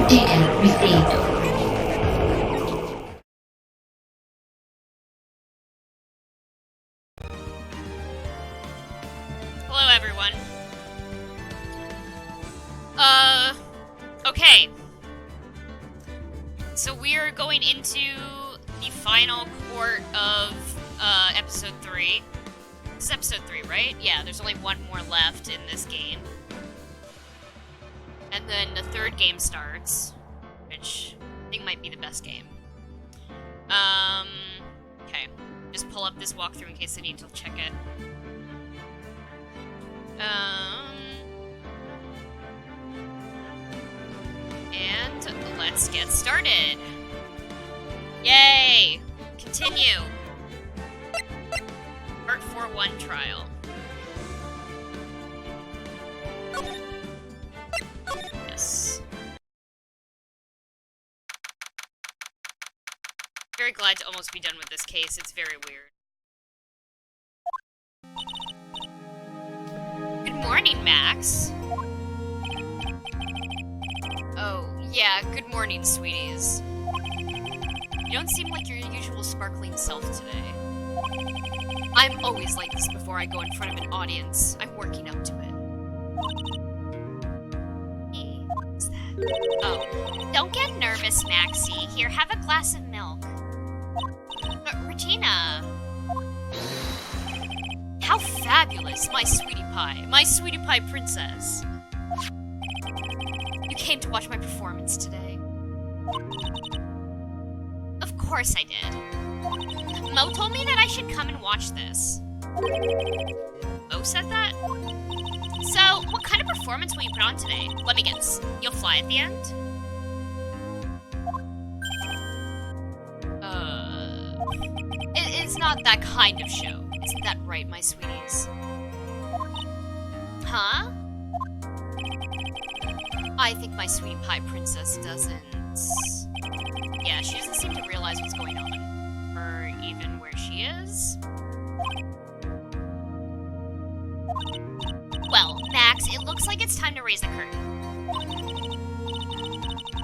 Data received. Hello, everyone. Okay. So we are going into the final court of, episode 3. This is episode 3, right? Yeah, there's only one more left in this game. And then the third game starts, which I think might be the best game. Okay. Just pull up this walkthrough in case I need to check it. And let's get started. Yay! Continue. Part 4-1 trial. Yes. Very glad to almost be done with this case. It's very weird. Good morning, Max. Oh, yeah, good morning, sweeties. You don't seem like your usual sparkling self today. I'm always like this before I go in front of an audience. I'm working up to it. What's that? Oh. Don't get nervous, Maxie. Here, have a glass of milk. Regina. How fabulous, my sweetie pie princess. You came to watch my performance today. Of course I did. Mo told me that I should come and watch this. Mo said that? So, what kind of performance will you put on today? Let me guess. You'll fly at the end? It's not that kind of show. Isn't that right, my sweeties? Huh? I think my sweetie pie princess doesn't... Yeah, she doesn't seem to realize what's going on. Or even where she is. Well, Max, it looks like it's time to raise the curtain.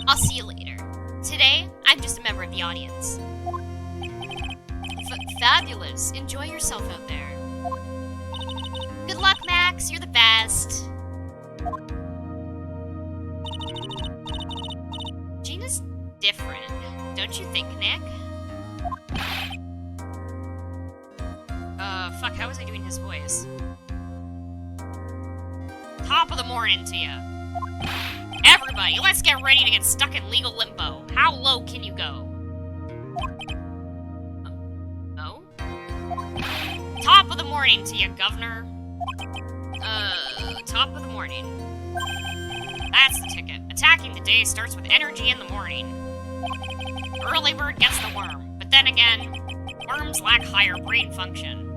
I'll see you later. Today, I'm just a member of the audience. Fabulous. Enjoy yourself out there. Good luck, Max. You're the best. Gina's different, don't you think, Nick? Fuck, how was I doing his voice? Top of the morning to ya. Everybody, let's get ready to get stuck in legal limbo. How low can you go? Oh? Top of the morning to ya, Governor. Top of the morning. That's the ticket. Attacking the day starts with energy in the morning. Early bird gets the worm, but then again, worms lack higher brain function.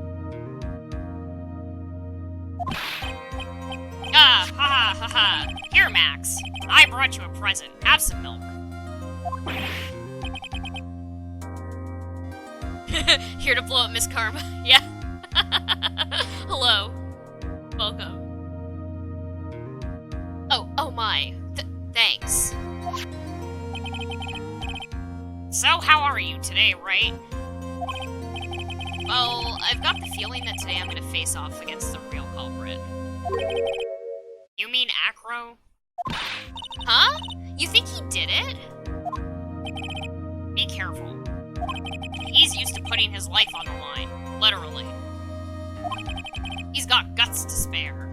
Ha ha ha ha. Here, Max. I brought you a present. Have some milk. Here to blow up Miss Karma. Yeah. Hello. Welcome. Oh my. Thanks. So, how are you today, Wright? Well, I've got the feeling that today I'm gonna face off against the real culprit. You mean Acro? Huh? You think he did it? Be careful. He's used to putting his life on the line, literally. He's got guts to spare.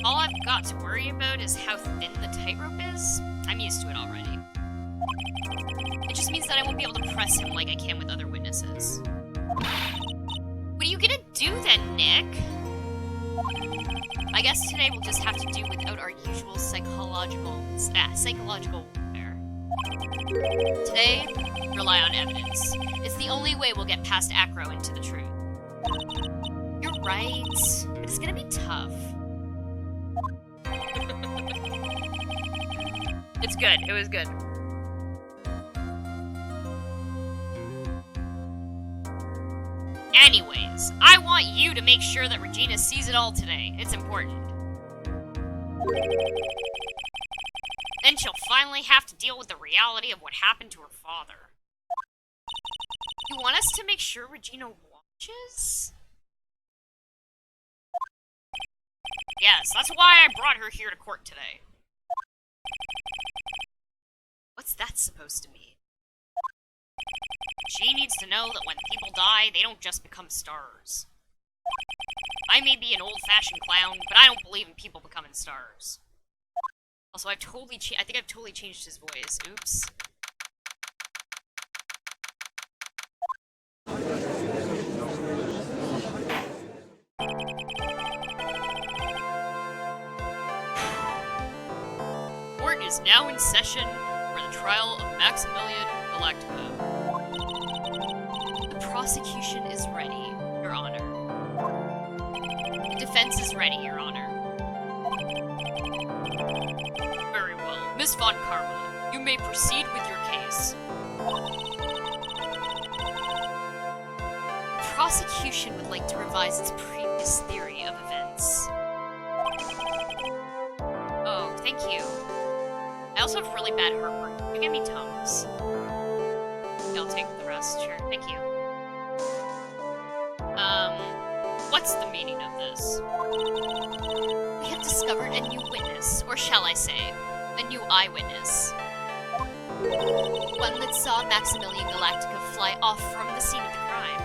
All I've got to worry about is how thin the tightrope is. I'm used to it already. It just means that I won't be able to press him like I can with other witnesses. What are you gonna do then, Nick? I guess today we'll just have to do without our usual psychological warfare. Today, rely on evidence. It's the only way we'll get past Acro into the truth. You're right, but it's gonna be tough. It's good. It was good. Anyways, I want you to make sure that Regina sees it all today. It's important. Then she'll finally have to deal with the reality of what happened to her father. You want us to make sure Regina watches? Yes, that's why I brought her here to court today. What's that supposed to mean? She needs to know that when people die, they don't just become stars. I may be an old-fashioned clown, but I don't believe in people becoming stars. Also, I think I've totally changed his voice. Oops. Court is now in session for the trial of Maximilian Galactica. The prosecution is ready, Your Honor. The defense is ready, Your Honor. Very well. Miss Von Karma, you may proceed with your case. The prosecution would like to revise its previous theory of events. Oh, thank you. I also have really bad heartburn. Can you give me Tums? I'll take the rest, sure. Thank you. What's the meaning of this? We have discovered a new witness, or shall I say, a new eyewitness. One that saw Maximilian Galactica fly off from the scene of the crime.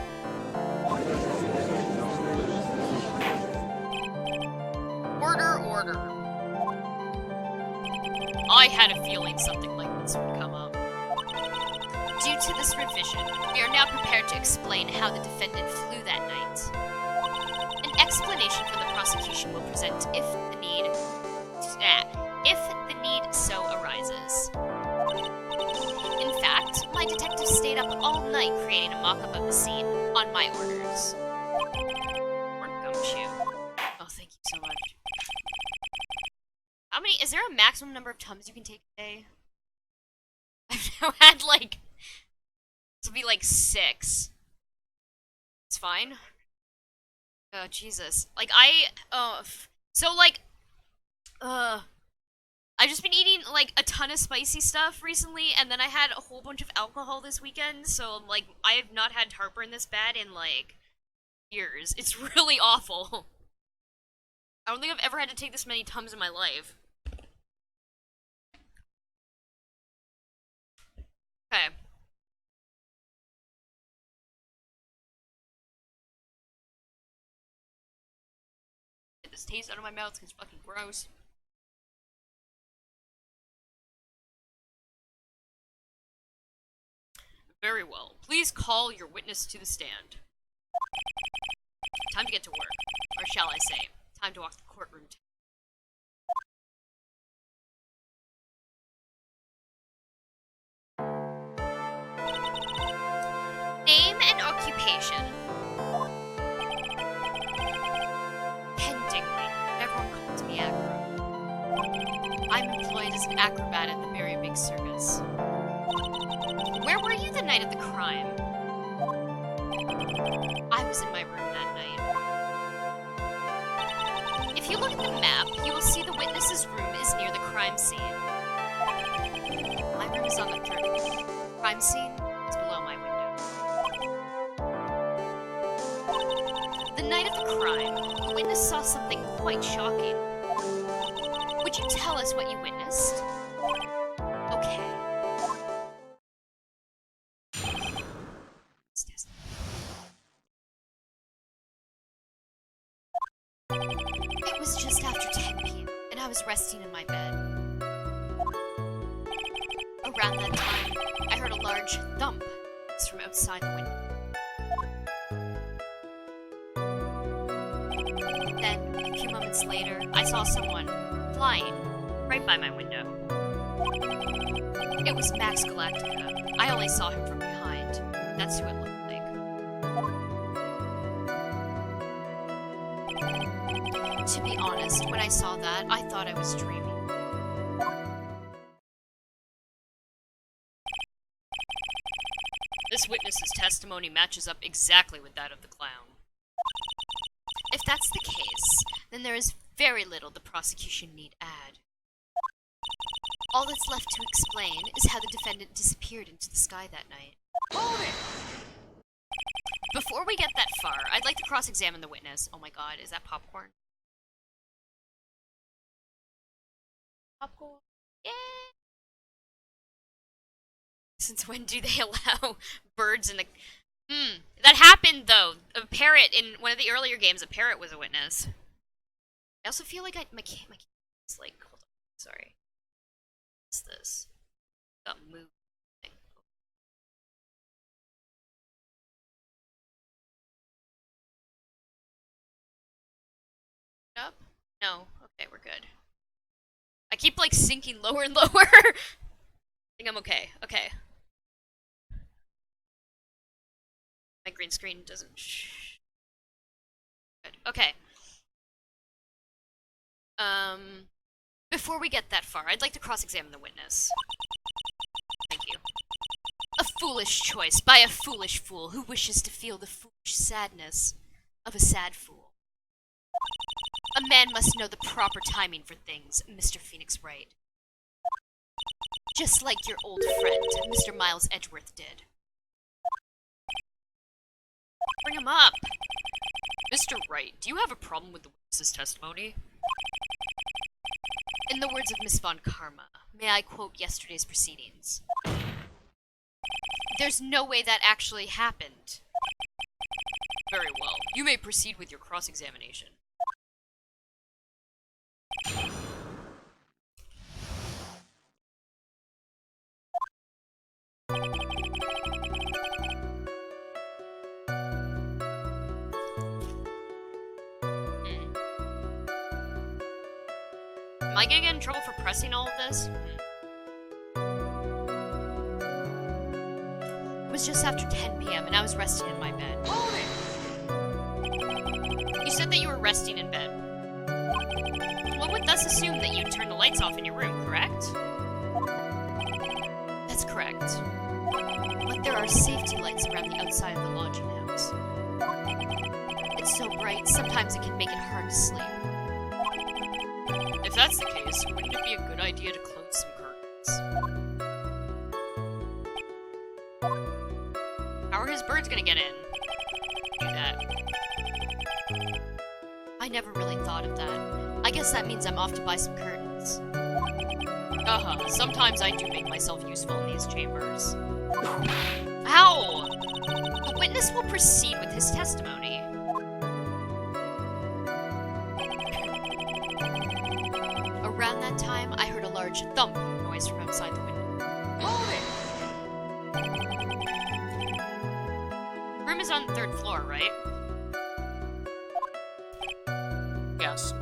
Order, order. I had a feeling something like this would come up. Due to this revision, we are now prepared to explain how the defendant flew that night. An explanation from the prosecution will present if the need so arises. In fact, my detective stayed up all night creating a mock-up of the scene on my orders. Or gumshoe. Oh, thank you so much. How many? Is there a maximum number of Tums you can take a day? I've now had like. This will be like 6. It's fine. Oh, Jesus. Like, so, like, I've just been eating, like, a ton of spicy stuff recently, and then I had a whole bunch of alcohol this weekend, so, like, I have not had heartburn this bad in, like, years. It's really awful. I don't think I've ever had to take this many Tums in my life. Okay. Get this taste out of my mouth, because it's fucking gross. Very well. Please call your witness to the stand. Time to get to work. Or shall I say, time to walk the courtroom. Name and occupation. Pendingly. Everyone calls me Acro. I'm employed as an acrobat at the Very Big Circus. Where were you the night of the crime? I was in my room that night. If you look at the map, you will see the witness's room is near the crime scene. My room is on the 3rd floor. Crime scene is below my window. The night of the crime, the witness saw something quite shocking. Would you tell us what you witnessed? Okay. It was just after 10 p.m., and I was resting in my bed. Around that time, I heard a large thump from outside the window. Then, a few moments later, I saw someone flying right by my window. It was Max Galactica. I only saw him from behind. That's who it looked like. To be honest, when I saw that, I thought I was dreaming. This witness's testimony matches up exactly with that of the clown. If that's the case, then there is very little the prosecution need add. All that's left to explain is how the defendant disappeared into the sky that night. Hold it! Before we get that far, I'd like to cross-examine the witness. Oh my god, is that popcorn? Popcorn? Yay! Since when do they allow birds in the... That happened, though. A parrot, in one of the earlier games, a parrot was a witness. I also feel like my camera is like... Hold on, sorry. What's this? Got moved. Thing. Up? No. Okay, we're good. I keep, like, sinking lower and lower. I think I'm okay. Okay. My green screen doesn't Good. Okay. Before we get that far, I'd like to cross-examine the witness. Thank you. A foolish choice by a foolish fool who wishes to feel the foolish sadness of a sad fool. A man must know the proper timing for things, Mr. Phoenix Wright. Just like your old friend, Mr. Miles Edgeworth did. Bring him up! Mr. Wright, do you have a problem with the witness's testimony? In the words of Miss Von Karma, may I quote yesterday's proceedings? There's no way that actually happened. Very well. You may proceed with your cross-examination. Am I gonna get in trouble for pressing all of this? was just after 10 p.m. and I was resting in my bed. You said that you were resting in bed. One would thus assume that you'd turn the lights off in your room, correct? That's correct. But there are safety lights around the outside of the lodging house. It's so bright, sometimes it can make it hard to sleep. If that's the case, wouldn't it be a good idea to close some curtains? How are his birds gonna get in? Do that. I never really thought of that. I guess that means I'm off to buy some curtains. Sometimes I do make myself useful in these chambers. Ow! The witness will proceed with his testimony. Around that time, I heard a large thump noise from outside the window. Room is on the 3rd floor, right? Yes.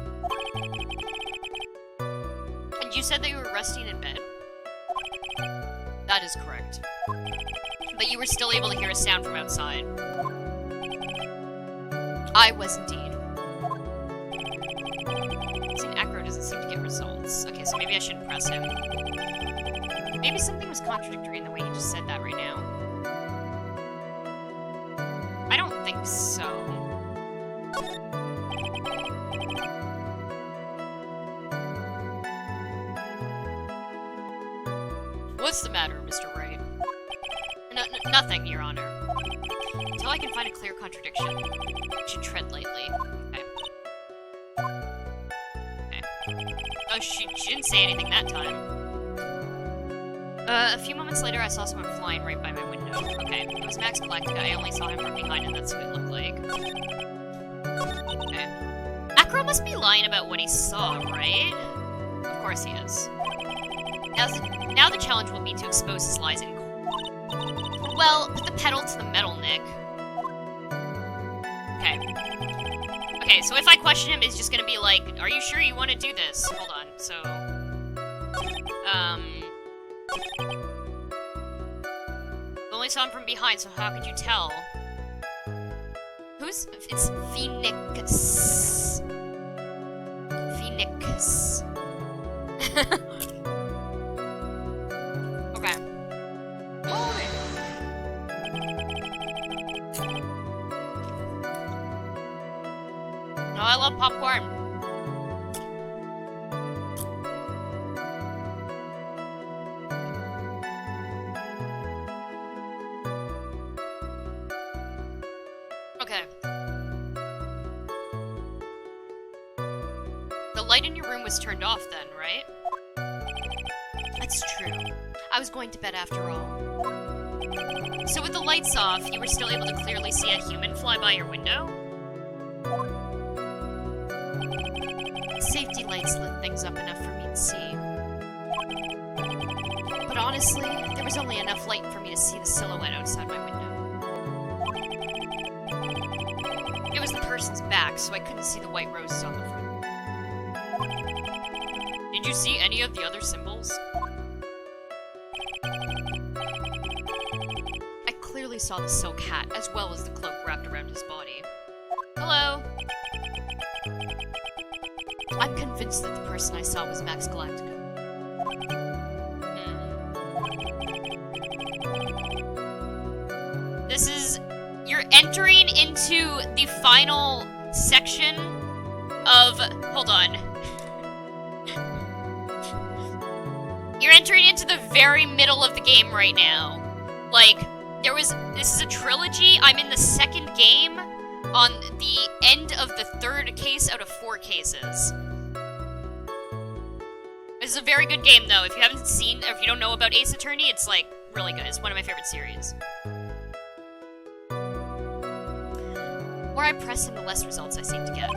And you said that you were resting in bed? That is correct. But you were still able to hear a sound from outside. I was indeed. Acro doesn't seem to get results. Okay, so maybe I shouldn't press him. Maybe something was contradictory in the way he just said that right now. I don't think so. What's the matter, Mr. Wright? Nothing, Your Honor. Until I can find a clear contradiction, I should tread lightly. Oh, she didn't say anything that time. A few moments later, I saw someone flying right by my window. Okay, it was Max Galactica. I only saw him from behind, and that's who it looked like. Okay. Acro must be lying about what he saw, right? Of course he is. Now the challenge will be to expose his lies in court. Well, put the pedal to the metal, Nick. Okay. Okay, so if I question him, it's just gonna be like, are you sure you want to do this? Hold on, so... only saw him from behind, so how could you tell? Who's... It's Phoenix. Phoenix. Okay. Oh, I love popcorn. Okay. The light in your room was turned off then, right? That's true. I was going to bed after all. So with the lights off, you were still able to clearly see a human fly by your window? Safety lights lit things up enough for me to see. But honestly, there was only enough light for me to see the silhouette outside my window. It was the person's back, so I couldn't see the white roses on the front. Did you see any of the other symbols? I clearly saw the silk hat, as well as the cloak wrapped around his body. Hello? I'm convinced that the person I saw was Max Galactica. This is... You're entering into the final section of... Hold on. You're entering into the very middle of the game right now. Like, this is a trilogy. I'm in the second game on the end of the 3rd case out of 4 cases. This is a very good game, though. If you haven't seen, or if you don't know about Ace Attorney, it's, like, really good. It's one of my favorite series. The more I press him, the less results I seem to get.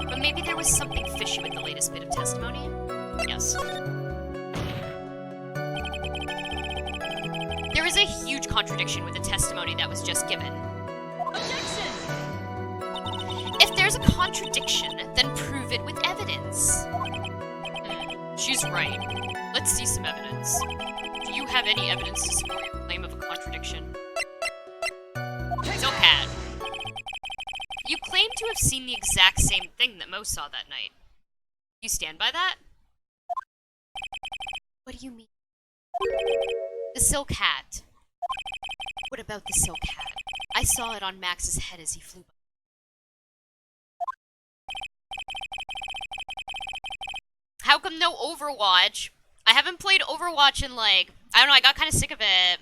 But maybe there was something fishy with the latest bit of testimony? Yes. There is a huge contradiction with the testimony that was just given. Objection! If there's a contradiction, then prove it with evidence. She's right. Let's see some evidence. Do you have any evidence to support your claim of a contradiction? have seen the exact same thing that Mo saw that night. You stand by that? What do you mean? The silk hat. What about the silk hat? I saw it on Max's head as he flew by. How come no Overwatch? I haven't played Overwatch in like, I don't know, I got kind of sick of it.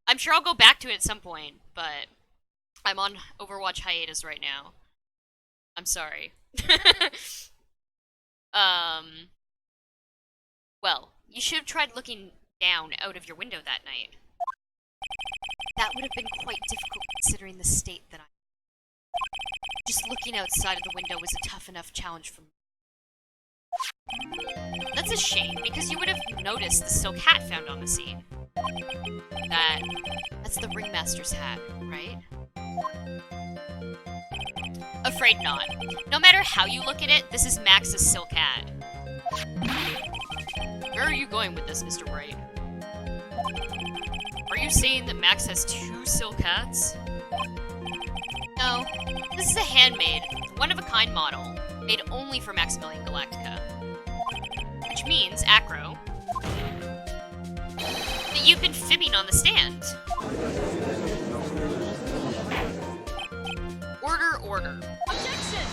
I'm sure I'll go back to it at some point, but I'm on Overwatch hiatus right now. I'm sorry. Well, you should have tried looking down out of your window that night. That would have been quite difficult considering the state that I'm in. Just looking outside of the window was a tough enough challenge for me. That's a shame, because you would have noticed the silk hat found on the scene. That's the ringmaster's hat, right? Afraid not. No matter how you look at it, this is Max's silk hat. Where are you going with this, Mr. Wright? Are you saying that Max has 2 silk hats? No, this is a handmade, one-of-a-kind model, made only for Maximilian Galactica. Which means, Acro, that you've been fibbing on the stand. Order. Objection!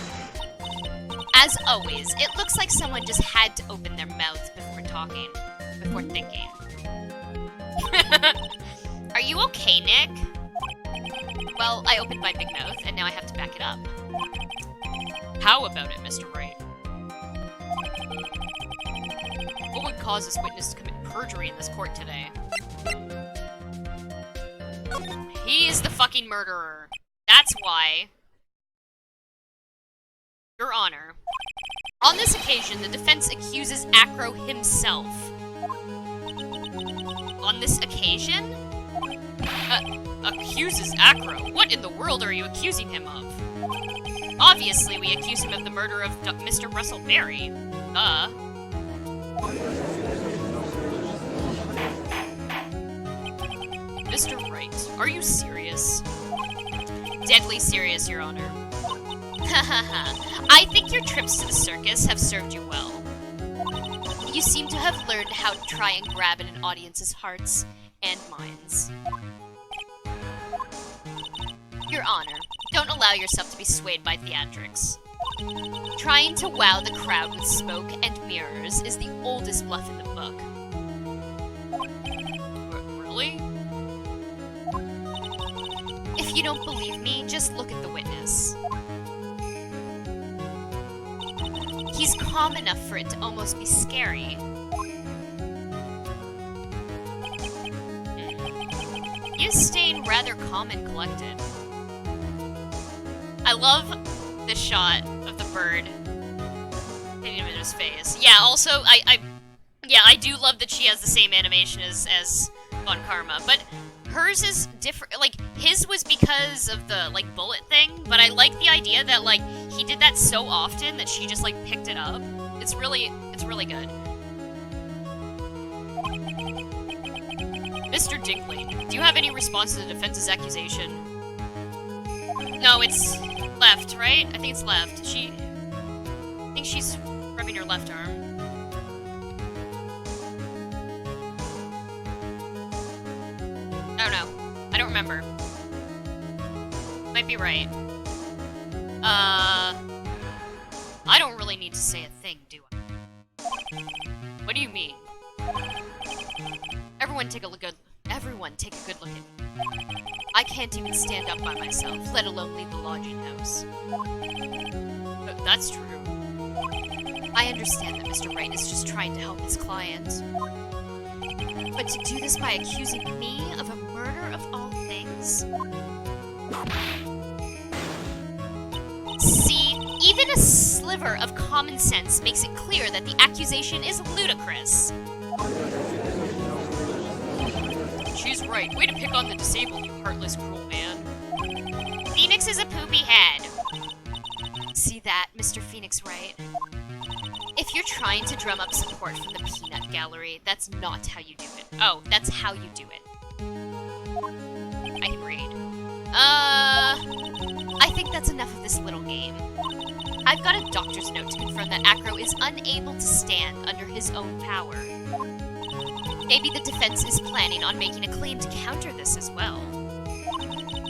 As always, it looks like someone just had to open their mouth before thinking. Are you okay, Nick? Well, I opened my big mouth, and now I have to back it up. How about it, Mr. Wright? What would cause this witness to commit perjury in this court today? He is the fucking murderer. That's why. Your Honor. On this occasion, the defense accuses Acro himself. On this occasion? Accuses Acro? What in the world are you accusing him of? Obviously, we accuse him of the murder of Mr. Russell Berry. Mr. Wright, are you serious? Deadly serious, Your Honor. I think your trips to the circus have served you well. You seem to have learned how to try and grab at an audience's hearts and minds. Your Honor, don't allow yourself to be swayed by theatrics. Trying to wow the crowd with smoke and mirrors is the oldest bluff in the book. Really? If you don't believe me, just look at the witness. He's calm enough for it to almost be scary. He is staying rather calm and collected. I love this shot of the bird hitting him in his face. Yeah, also, I do love that she has the same animation as Von Karma, but hers is different. Like, his was because of the, like, bullet thing, but I like the idea that, like, he did that so often that she just, like, picked it up. It's really good. Mr. Dinkley, do you have any response to the defense's accusation? No, it's left, right? I think it's left. I think she's rubbing her left arm. I don't know. I don't remember. Might be right. I don't really need to say a thing, do I? What do you mean? Everyone take a good look at me. I can't even stand up by myself, let alone leave the lodging house. That's true. I understand that Mr. Wright is just trying to help his client. But to do this by accusing me of a murder of all things? See, even a sliver of common sense makes it clear that the accusation is ludicrous. She's right. Way to pick on the disabled, you heartless, cruel man. Phoenix is a poopy head. See that, Mr. Phoenix Wright? If you're trying to drum up support from the peanut gallery, that's not how you do it. Oh, that's how you do it. I can read. I think think that's enough of this little game. I've got a doctor's note to confirm that Acro is unable to stand under his own power. Maybe the defense is planning on making a claim to counter this as well.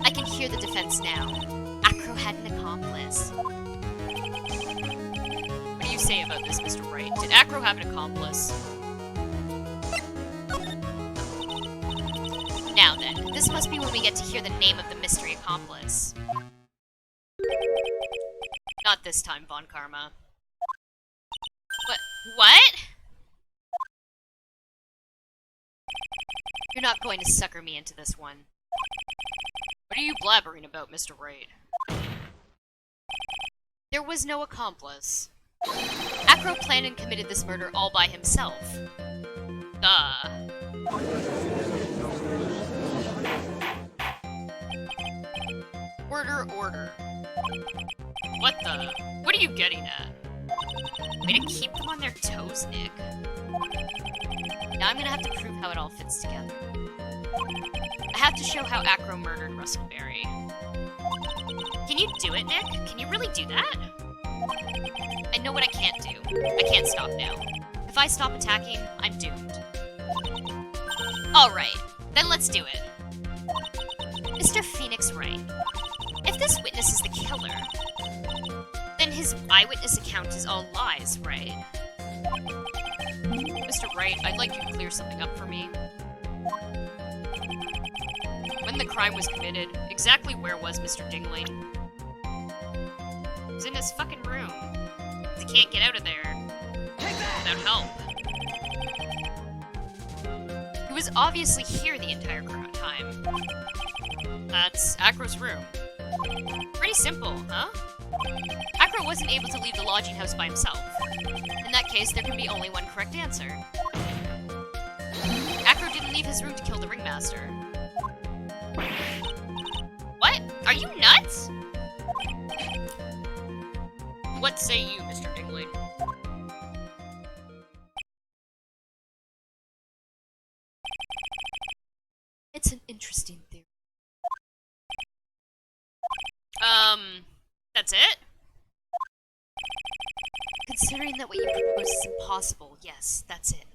I can hear the defense now. Acro had an accomplice. What do you say about this, Mr. Wright? Did Acro have an accomplice? Now then, this must be when we get to hear the name of the mystery accomplice. Not this time, Von Karma. What? You're not going to sucker me into this one. What are you blabbering about, Mr. Wright? There was no accomplice. Acro planned and committed this murder all by himself. Order. What are you getting at? Way to keep them on their toes, Nick. Now I'm gonna have to prove how it all fits together. I have to show how Acro murdered Rustleberry. Can you do it, Nick? Can you really do that? I know what I can't do. I can't stop now. If I stop attacking, I'm doomed. Alright, then let's do it. Mr. Phoenix Wright. If this witness is the killer, then his eyewitness account is all lies, right? Mr. Wright, I'd like you to clear something up for me. When the crime was committed, exactly where was Mr. Dingling? He was in his fucking room. He can't get out of there without help. He was obviously here the entire time. That's Acro's room. Pretty simple, huh? Acro wasn't able to leave the lodging house by himself. In that case, there can be only one correct answer. Acro didn't leave his room to kill the ringmaster. What? Are you nuts? What say you, Mr. Dingling? It's an interesting theory. That's it? Considering that what you propose is impossible, yes, that's it.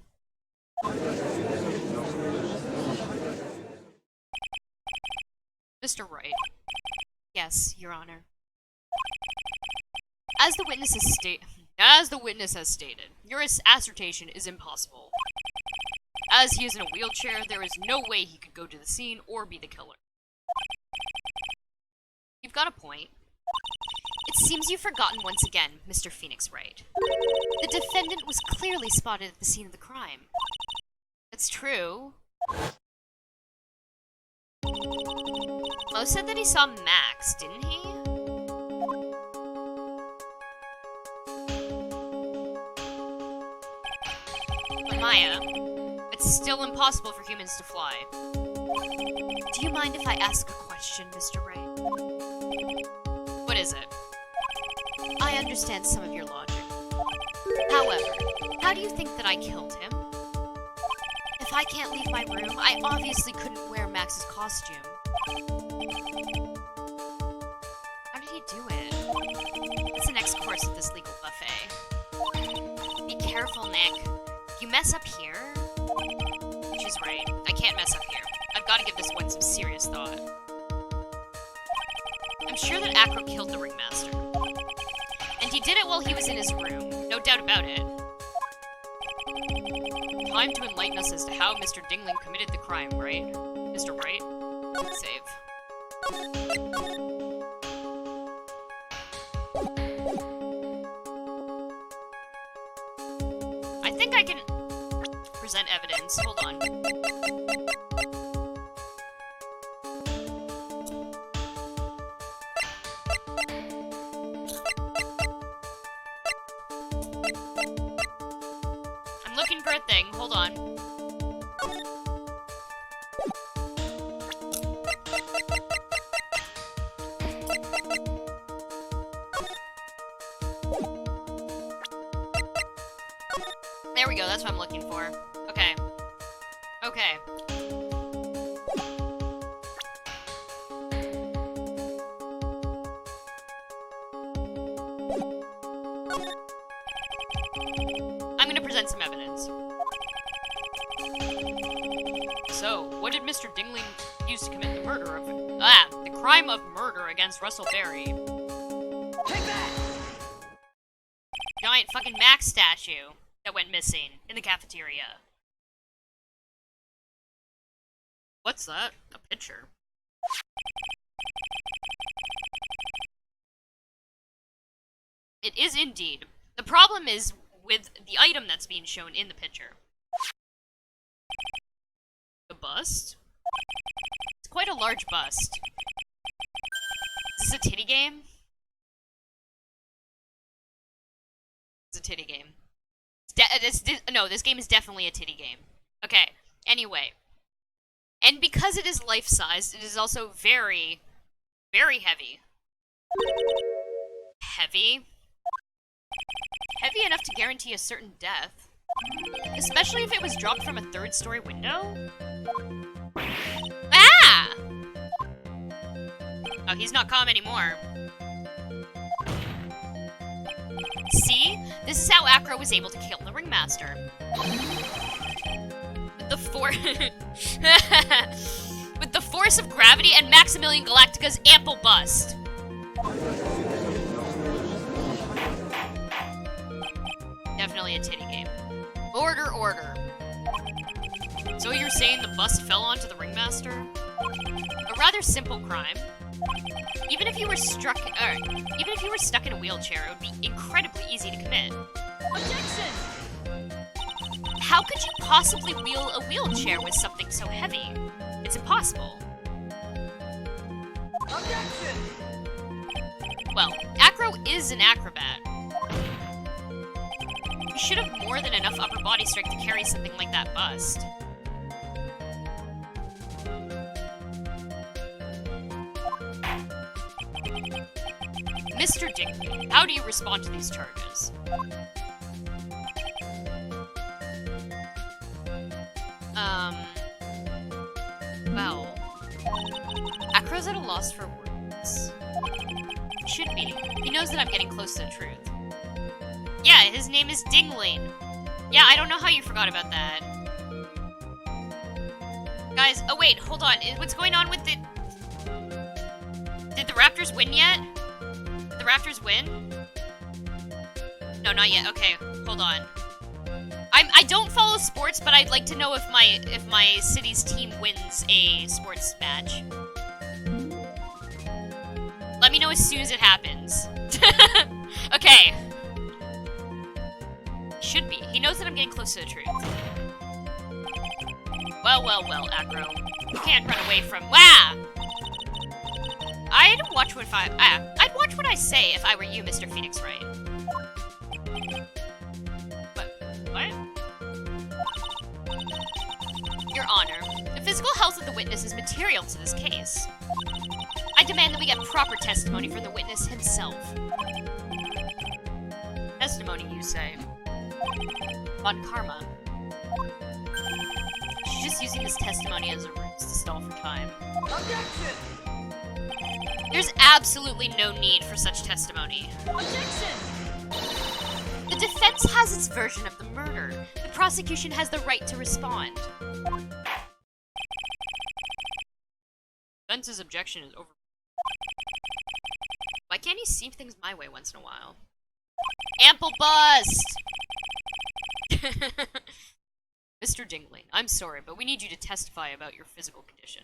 Mr. Wright. Yes, Your Honor. As the witness has stated, your assertion is impossible. As he is in a wheelchair, there is no way he could go to the scene or be the killer. You've got a point. It seems you've forgotten once again, Mr. Phoenix Wright. The defendant was clearly spotted at the scene of the crime. That's true. Mo said that he saw Max, didn't he? But Maya, it's still impossible for humans to fly. Do you mind if I ask a question, Mr. Wright? What is it? I understand some of your logic. However, how do you think that I killed him? If I can't leave my room, I obviously couldn't wear Max's costume. How did he do it? What's the next course of this legal buffet? Be careful, Nick. If you mess up here... She's right. I can't mess up here. I've got to give this one some serious thought. I'm sure that Acro killed the ringmaster. And he did it while he was in his room. No doubt about it. Time to enlighten us as to how Mr. Dingling committed the crime, right? Mr. Wright? Save. I think I can present evidence. Hold on. I'm looking for a thing. Hold on. There we go, that's what I'm looking for. Okay. Okay. present some evidence. So, what did Mr. Dingling use to commit the murder of... the crime of murder against Russell Berry? Take that! Giant fucking Max statue that went missing in the cafeteria. What's that? A picture. It is indeed. The problem is with the item that's being shown in the picture. The bust? It's quite a large bust. Is this a titty game? It's a titty game. No, this game is definitely a titty game. Okay, anyway. And because it is life-sized, it is also very, very heavy. Heavy? Heavy enough to guarantee a certain death. Especially if it was dropped from a third-story window? Ah! Oh, he's not calm anymore. See? This is how Acro was able to kill the Ringmaster. With the with the force of gravity and Maximilian Galactica's ample bust. Definitely a titty game. Order, order. So you're saying the bust fell onto the Ringmaster? A rather simple crime. Even if you were stuck in a wheelchair, it would be incredibly easy to commit. Objection! How could you possibly wheel a wheelchair with something so heavy? It's impossible. Objection! Well, Acro is an acrobat. You should have more than enough upper body strength to carry something like that bust. Mr. Dinkley, how do you respond to these charges? Well... Acro's at a loss for words. Should be. He knows that I'm getting close to the truth. Yeah, his name is Dingling. Yeah, I don't know how you forgot about that. Guys, oh wait, hold on. What's going on with the... Did the Raptors win yet? Did the Raptors win? No, not yet. Okay, hold on. I don't follow sports, but I'd like to know if my city's team wins a sports match. Let me know as soon as it happens. Okay. Should be. He knows that I'm getting close to the truth. Well, well, well, Acro. You can't run away from... Wow! I'd watch what I say if I were you, Mr. Phoenix Wright. What? Your Honor, the physical health of the witness is material to this case. I demand that we get proper testimony from the witness himself. Testimony, you say? On karma. She's just using this testimony as a ruse to stall for time. Objection! There's absolutely no need for such testimony. Objection! The defense has its version of the murder. The prosecution has the right to respond. Defense's objection is over. Why can't he see things my way once in a while? Ample bust! Mr. Dingling, I'm sorry, but we need you to testify about your physical condition.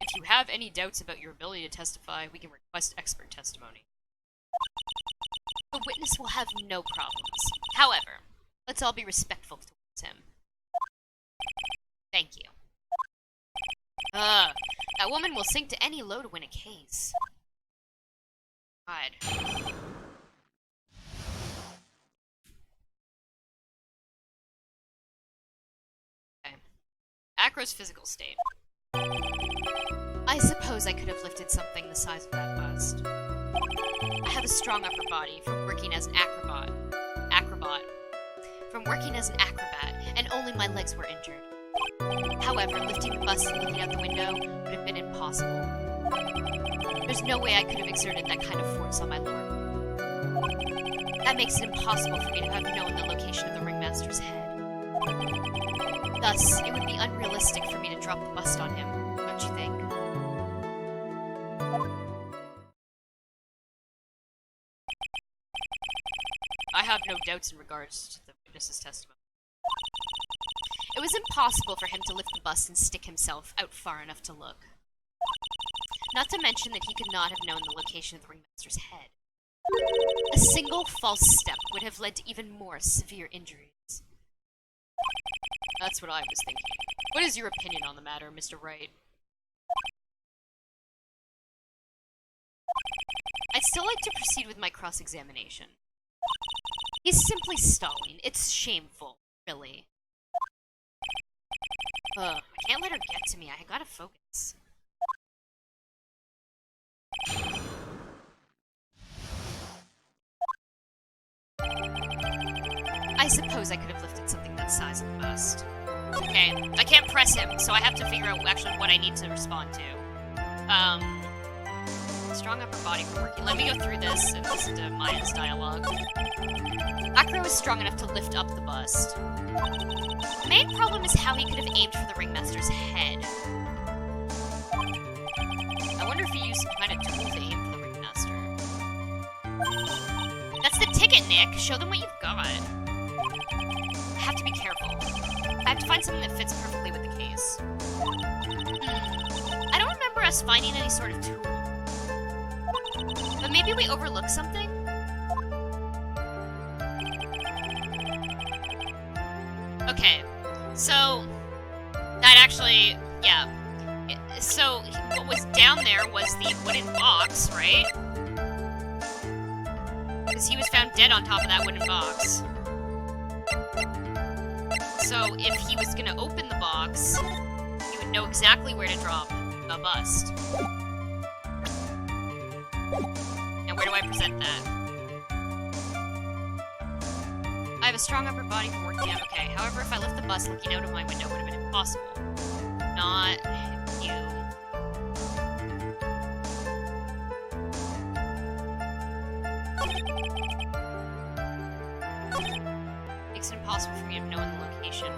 If you have any doubts about your ability to testify, we can request expert testimony. The witness will have no problems. However, let's all be respectful towards him. Thank you. That woman will sink to any low to win a case. God. Okay. Acro's physical state. I suppose I could have lifted something the size of that bust. I have a strong upper body from working as an acrobat. From working as an acrobat, and only my legs were injured. However, lifting the bust and looking out the window would have been impossible. There's no way I could have exerted that kind of force on my lower. That makes it impossible for me to have known the location of the ringmaster's head. Thus, it would be unrealistic for me to drop the bust on him, don't you think? I have no doubts in regards to the witness's testimony. It was impossible for him to lift the bust and stick himself out far enough to look. Not to mention that he could not have known the location of the ringmaster's head. A single false step would have led to even more severe injuries. That's what I was thinking. What is your opinion on the matter, Mr. Wright? I'd still like to proceed with my cross-examination. He's simply stalling. It's shameful, really. I can't let her get to me. I gotta focus. I suppose I could have lifted something that size of the bust. Okay, I can't press him, so I have to figure out actually what I need to respond to. Strong upper body for working. Let me go through this and listen to Maya's dialogue. Acro is strong enough to lift up the bust. The main problem is how he could have aimed for the ringmaster's head. I wonder if he used some kind of tool to aim for the ringmaster. That's the ticket, Nick! Show them what you've got. I have to be careful. I have to find something that fits perfectly with the case. I don't remember us finding any sort of tool. But maybe we overlooked something? Okay, so that actually, yeah. So what was down there was the wooden box, right? Because he was found dead on top of that wooden box. So if he was gonna open the box, he would know exactly where to drop the bust. Now where do I present that? I have a strong upper body from working out. Okay, however, if I lift the bust, looking out of my window would have been impossible. Not you. Makes it impossible for me to know the location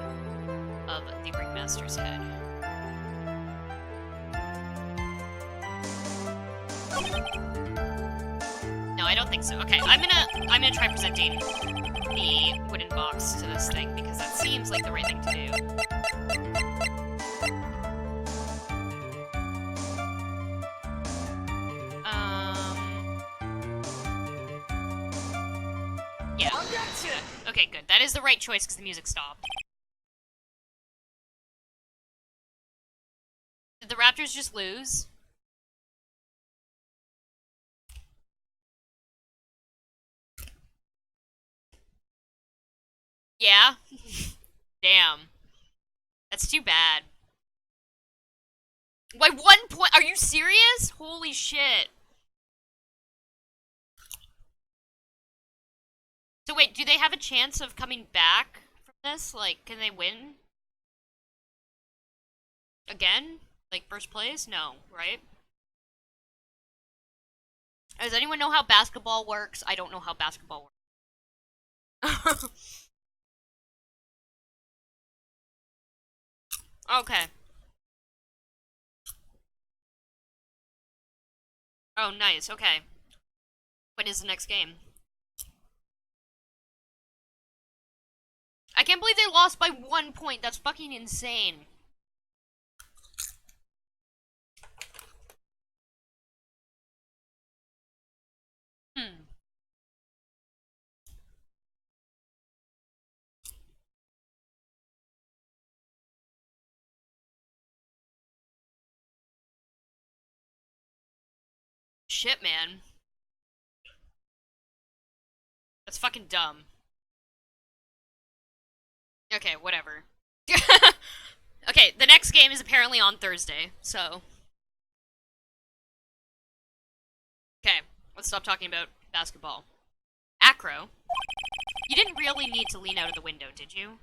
of the ringmaster's head. No, I don't think so. Okay, I'm gonna try presenting the wooden box to this thing because that seems like the right thing to do. Yeah. Okay, good. That is the right choice because the music stopped. Did the Raptors just lose? Yeah? Damn. That's too bad. By 1 point? Are you serious? Holy shit. So wait, do they have a chance of coming back from this? Like, can they win? Again? Like, first place? No, right? Does anyone know how basketball works? I don't know how basketball works. Okay. Oh, nice. Okay. When is the next game? I can't believe they lost by 1 point. That's fucking insane. Shit, man. That's fucking dumb. Okay, whatever. Okay, the next game is apparently on Thursday, so... Okay, let's stop talking about basketball. Acro, you didn't really need to lean out of the window, did you?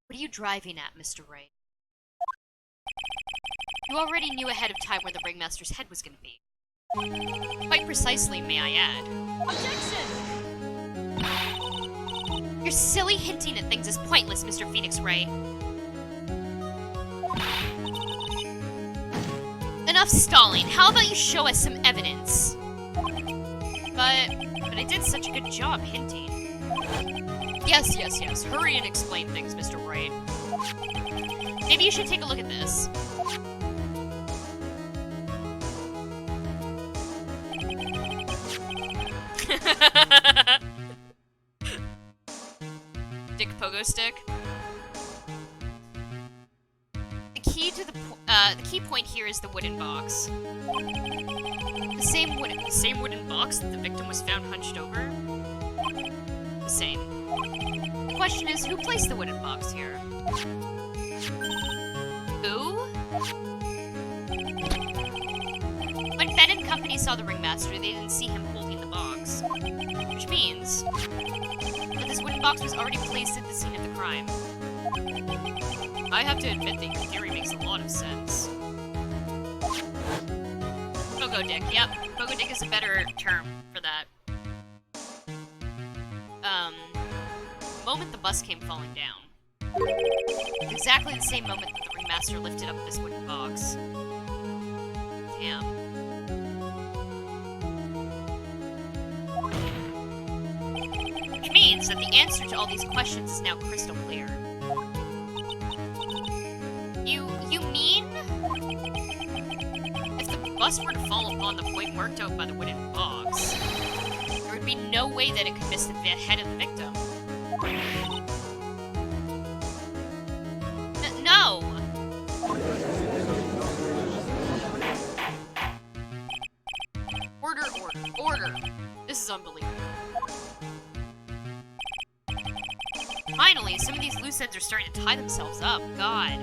What are you driving at, Mr. Wright? You already knew ahead of time where the ringmaster's head was going to be. Quite precisely, may I add. Objection! Your silly hinting at things is pointless, Mr. Phoenix Wright. Enough stalling. How about you show us some evidence? But I did such a good job hinting. Yes. Hurry and explain things, Mr. Wright. Maybe you should take a look at this. Dick Pogo Stick. The key point here is the wooden box. The same wooden box that the victim was found hunched over. The same. The question is, who placed the wooden box here? Who? When Ben and company saw the ringmaster, they didn't see him holding the box. Which means that this wooden box was already placed at the scene of the crime. I have to admit that your theory makes a lot of sense. Pogo Dick, yep. Pogo Dick is a better term for that. The moment the bus came falling down. Exactly the same moment that the ringmaster lifted up this wooden box. Damn. Which means that the answer to all these questions is now crystal clear. You mean? If the bus were to fall upon the point marked out by the wooden box, there would be no way that it could miss the head of the victim. No! Order. This is unbelievable. Finally, some of these loose ends are starting to tie themselves up. God.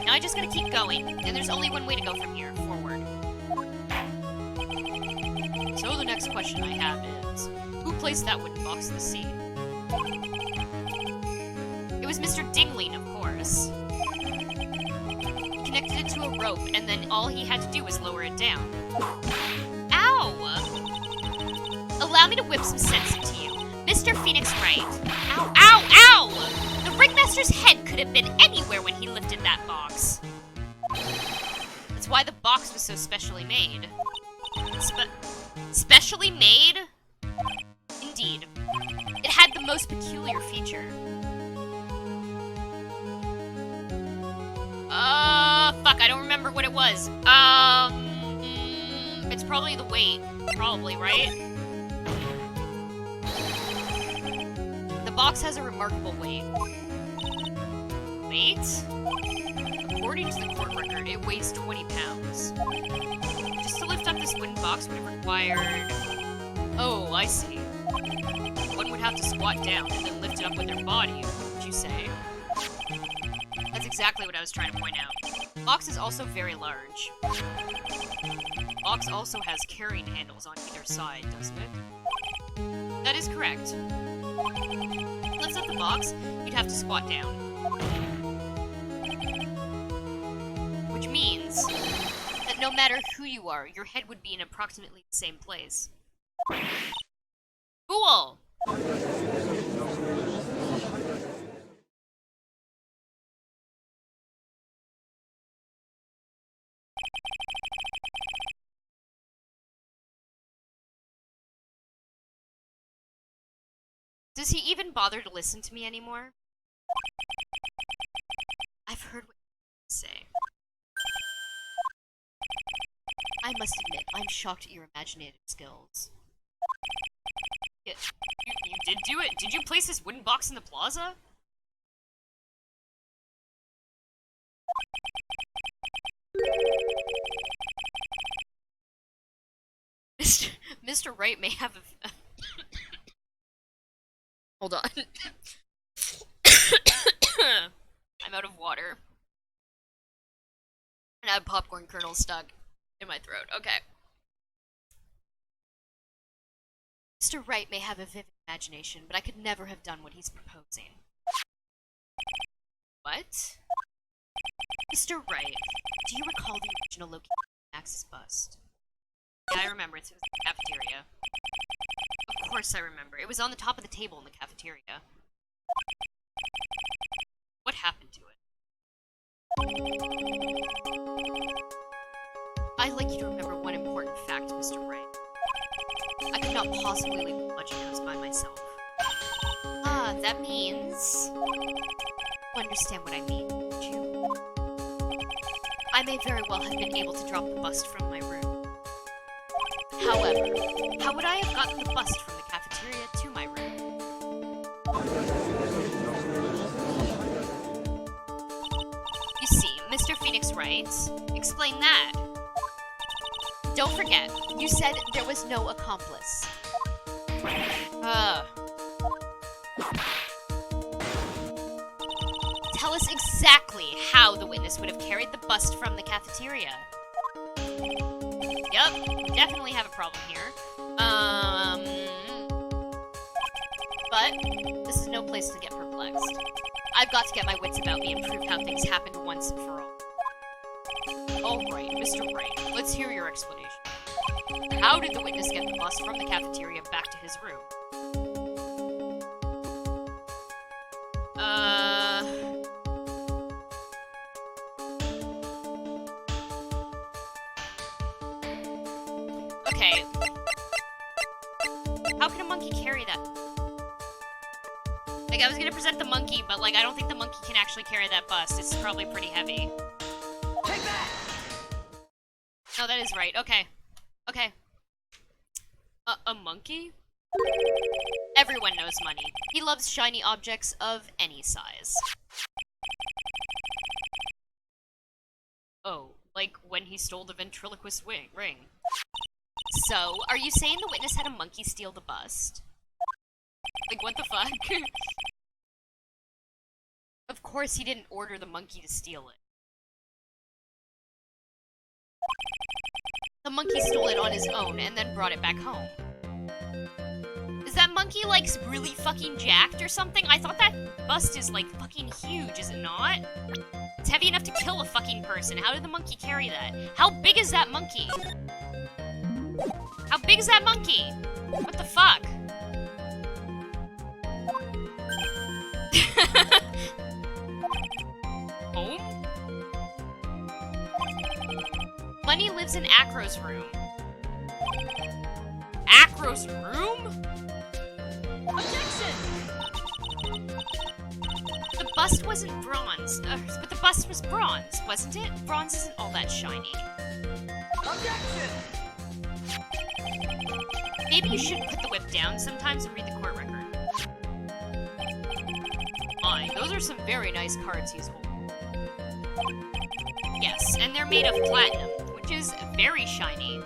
Now I just gotta keep going, and there's only one way to go from here, forward. So the next question I have is, who placed that wooden box in the sea? It was Mr. Dingling, of course. He connected it to a rope, and then all he had to do was lower it down. Ow! Allow me to whip some sense into you. Mr. Phoenix Wright. Ow, ow, ow! The ringmaster's head could have been anywhere when he lifted that box. That's why the box was so specially made. Specially made? Indeed. It had the most peculiar feature. Fuck, I don't remember what it was. It's probably the weight. Probably, right? The box has a remarkable weight. Weight? According to the court record, it weighs 20 pounds. Just to lift up this wooden box would have required... Oh, I see. One would have to squat down and then lift it up with their body, would you say? That's exactly what I was trying to point out. The box is also very large. The box also has carrying handles on either side, doesn't it? That is correct. To lift up the box, you'd have to squat down. Which means that no matter who you are, your head would be in approximately the same place. Cool! Does he even bother to listen to me anymore? I've heard what you say. I must admit, I'm shocked at your imaginative skills. Yeah, you did do it? Did you place this wooden box in the plaza? Mr. Wright may have a... Hold on. I'm out of water. And I have popcorn kernels stuck in my throat. Okay. Mr. Wright may have a vivid imagination, but I could never have done what he's proposing. What? Mr. Wright, do you recall the original location of Max's bust? Yeah, I remember. It was in the cafeteria. Of course I remember. It was on the top of the table in the cafeteria. What happened to it? I'd like you to remember one important fact, Mr. Wright. I could not possibly leave the budget house by myself. Ah, that means... You understand what I mean, don't you? I may very well have been able to drop the bust from my room. However, how would I have gotten the bust from the cafeteria to my room? You see, Mr. Phoenix Wright, explain that. Don't forget, you said there was no accomplice. Tell us exactly how the witness would have carried the bust from the cafeteria. Yup, definitely have a problem here. But this is no place to get perplexed. I've got to get my wits about me and prove how things happened once and for all. Alright, Mr. Wright, let's hear your explanation. How did the witness get the bust from the cafeteria back to his room? Okay. How can a monkey carry that? Like, I was gonna present the monkey, but, like, I don't think the monkey can actually carry that bust. It's probably pretty heavy. Take that! No, that is right. Okay. Okay. A monkey? Everyone knows money. He loves shiny objects of any size. Oh, like when he stole the ventriloquist ring. So, are you saying the witness had a monkey steal the bust? Like, what the fuck? Of course he didn't order the monkey to steal it. The monkey stole it on his own and then brought it back home. Is that monkey, like, really fucking jacked or something? I thought that bust is, like, fucking huge, is it not? It's heavy enough to kill a fucking person. How did the monkey carry that? How big is that monkey? How big is that monkey? What the fuck? Home? Money lives in Acro's room. Acro's room? Objection! The bust wasn't bronze, but the bust was bronze, wasn't it? Bronze isn't all that shiny. Objection! Maybe you should put the whip down sometimes and read the court record. Aye, those are some very nice cards he's holding. Yes, and they're made of platinum, which is very shiny.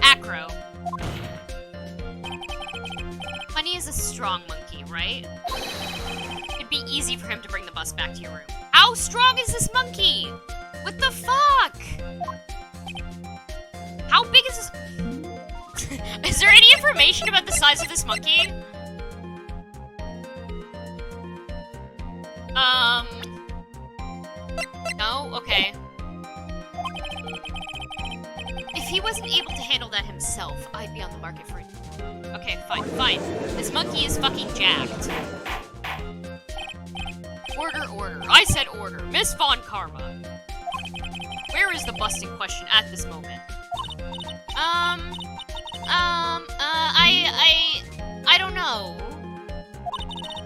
Acro. Money is a strong monkey, right? It'd be easy for him to bring the bus back to your room. How strong is this monkey? What the fuck? How big is this? Is there any information about the size of this monkey? No? Okay. If he wasn't able to handle that himself, I'd be on the market for it. Okay, fine. This monkey is fucking jacked. Order. I said order. Miss Von Karma. Where is the bust in question at this moment? I don't know.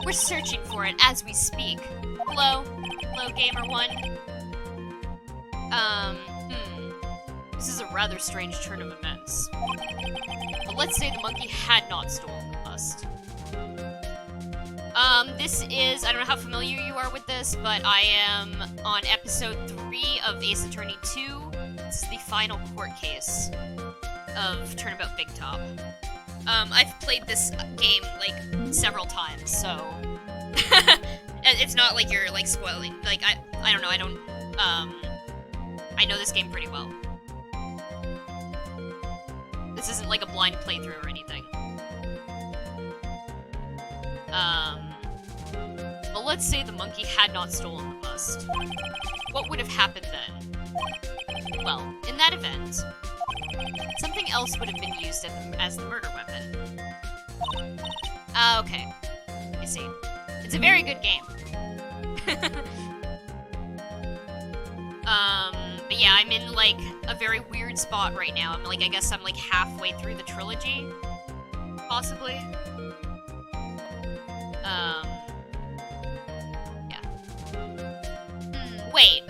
We're searching for it as we speak. Hello, Gamer One. This is a rather strange turn of events. But let's say the monkey had not stolen the bust. This is, I don't know how familiar you are with this, but I am on episode 3 of Ace Attorney 2. This is the final court case of Turnabout Big Top. I've played this game, like, several times, so... it's not like you're, like, spoiling. Like, I don't know, I know this game pretty well. This isn't, like, a blind playthrough or anything. But let's say the monkey had not stolen the bust. What would have happened then? Well, in that event, something else would have been used as the murder weapon. Okay. I see. It's a very good game. But yeah, I'm in, like, a very weird spot right now. I'm, like, I guess I'm, like, halfway through the trilogy. Possibly. Yeah. Wait.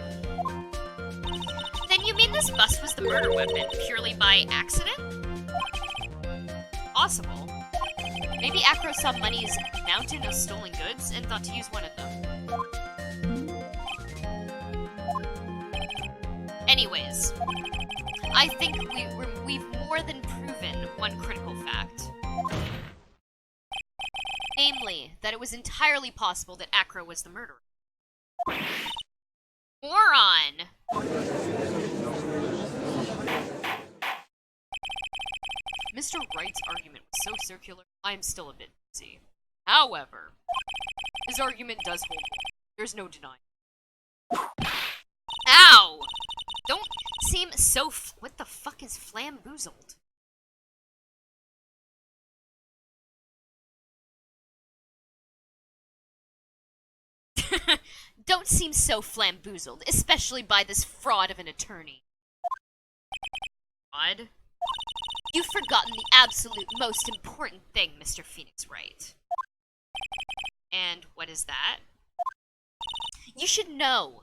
Then you mean this bust was the murder weapon purely by accident? Possible. Maybe Acro saw Money's mountain of stolen goods and thought to use one of them. Anyways, I think we've more than proven one critical fact. Namely, that it was entirely possible that Acro was the murderer. Moron! Mr. Wright's argument was so circular, I'm still a bit busy. However, his argument does hold water. There's no denying. Ow! Don't seem so what the fuck is flamboozled? Don't seem so flamboozled, especially by this fraud of an attorney. Fraud? You've forgotten the absolute most important thing, Mr. Phoenix Wright. And what is that? You should know.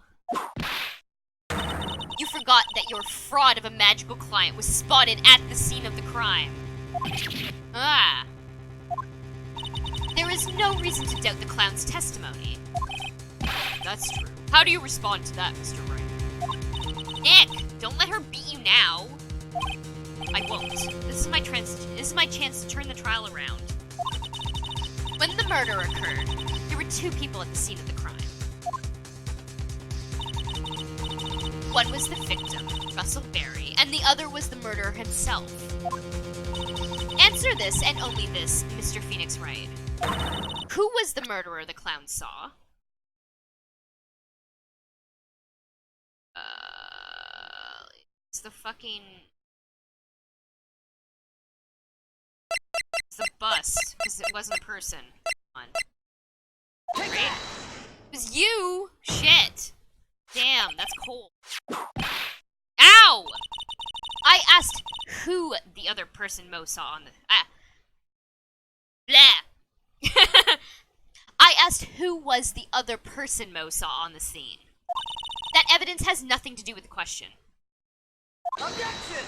You forgot that your fraud of a magical client was spotted at the scene of the crime. Ah. There is no reason to doubt the clown's testimony. That's true. How do you respond to that, Mr. Wright? Nick, don't let her beat you now. I won't. This is my chance to turn the trial around. When the murder occurred, there were two people at the scene of the crime. One was the victim, Russell Berry, and the other was the murderer himself. Answer this and only this, Mr. Phoenix Wright. Who was the murderer the clown saw? It's the fucking... It's the bust, because it wasn't a person. Come on. Right? It was you! Shit! Damn, that's cold. Ow! I asked who the other person Mo saw on the... Blah! I asked who was the other person Mo saw on the scene. That evidence has nothing to do with the question. Objection!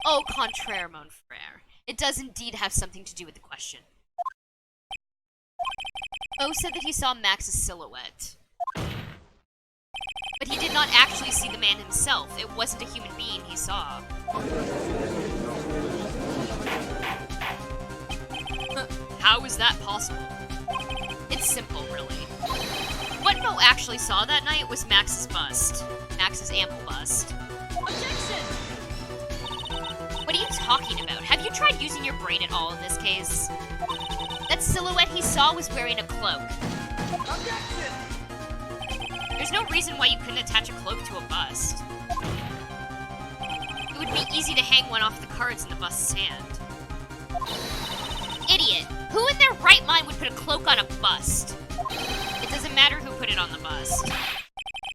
Au contraire, mon frère. It does indeed have something to do with the question. Mo said that he saw Max's silhouette. But he did not actually see the man himself. It wasn't a human being he saw. How is that possible? It's simple, really. What Mo actually saw that night was Max's bust. Max's ample bust. Objection! What are you talking about? Have you tried using your brain at all in this case? That silhouette he saw was wearing a cloak. Objection! There's no reason why you couldn't attach a cloak to a bust. It would be easy to hang one off the cards in the bust's hand. Idiot! Who in their right mind would put a cloak on a bust? It doesn't matter who put it on the bust.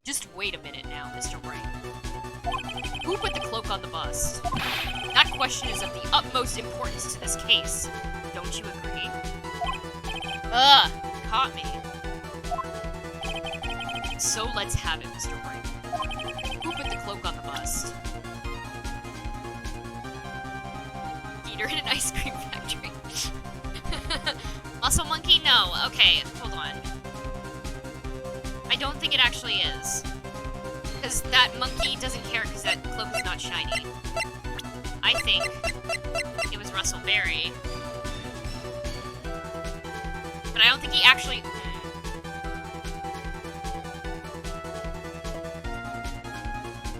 Just wait a minute now, Mr. Wright. Who put the cloak on the bust? That question is of the utmost importance to this case. Don't you agree? Ugh, caught me. So let's have it, Mr. Wright. Who put the cloak on the bust? Eater in an ice cream factory. Muscle monkey? No. Okay, hold on. I don't think it actually is. Because that monkey doesn't care because that cloak is not shiny. I think it was Russell Berry. But I don't think he actually...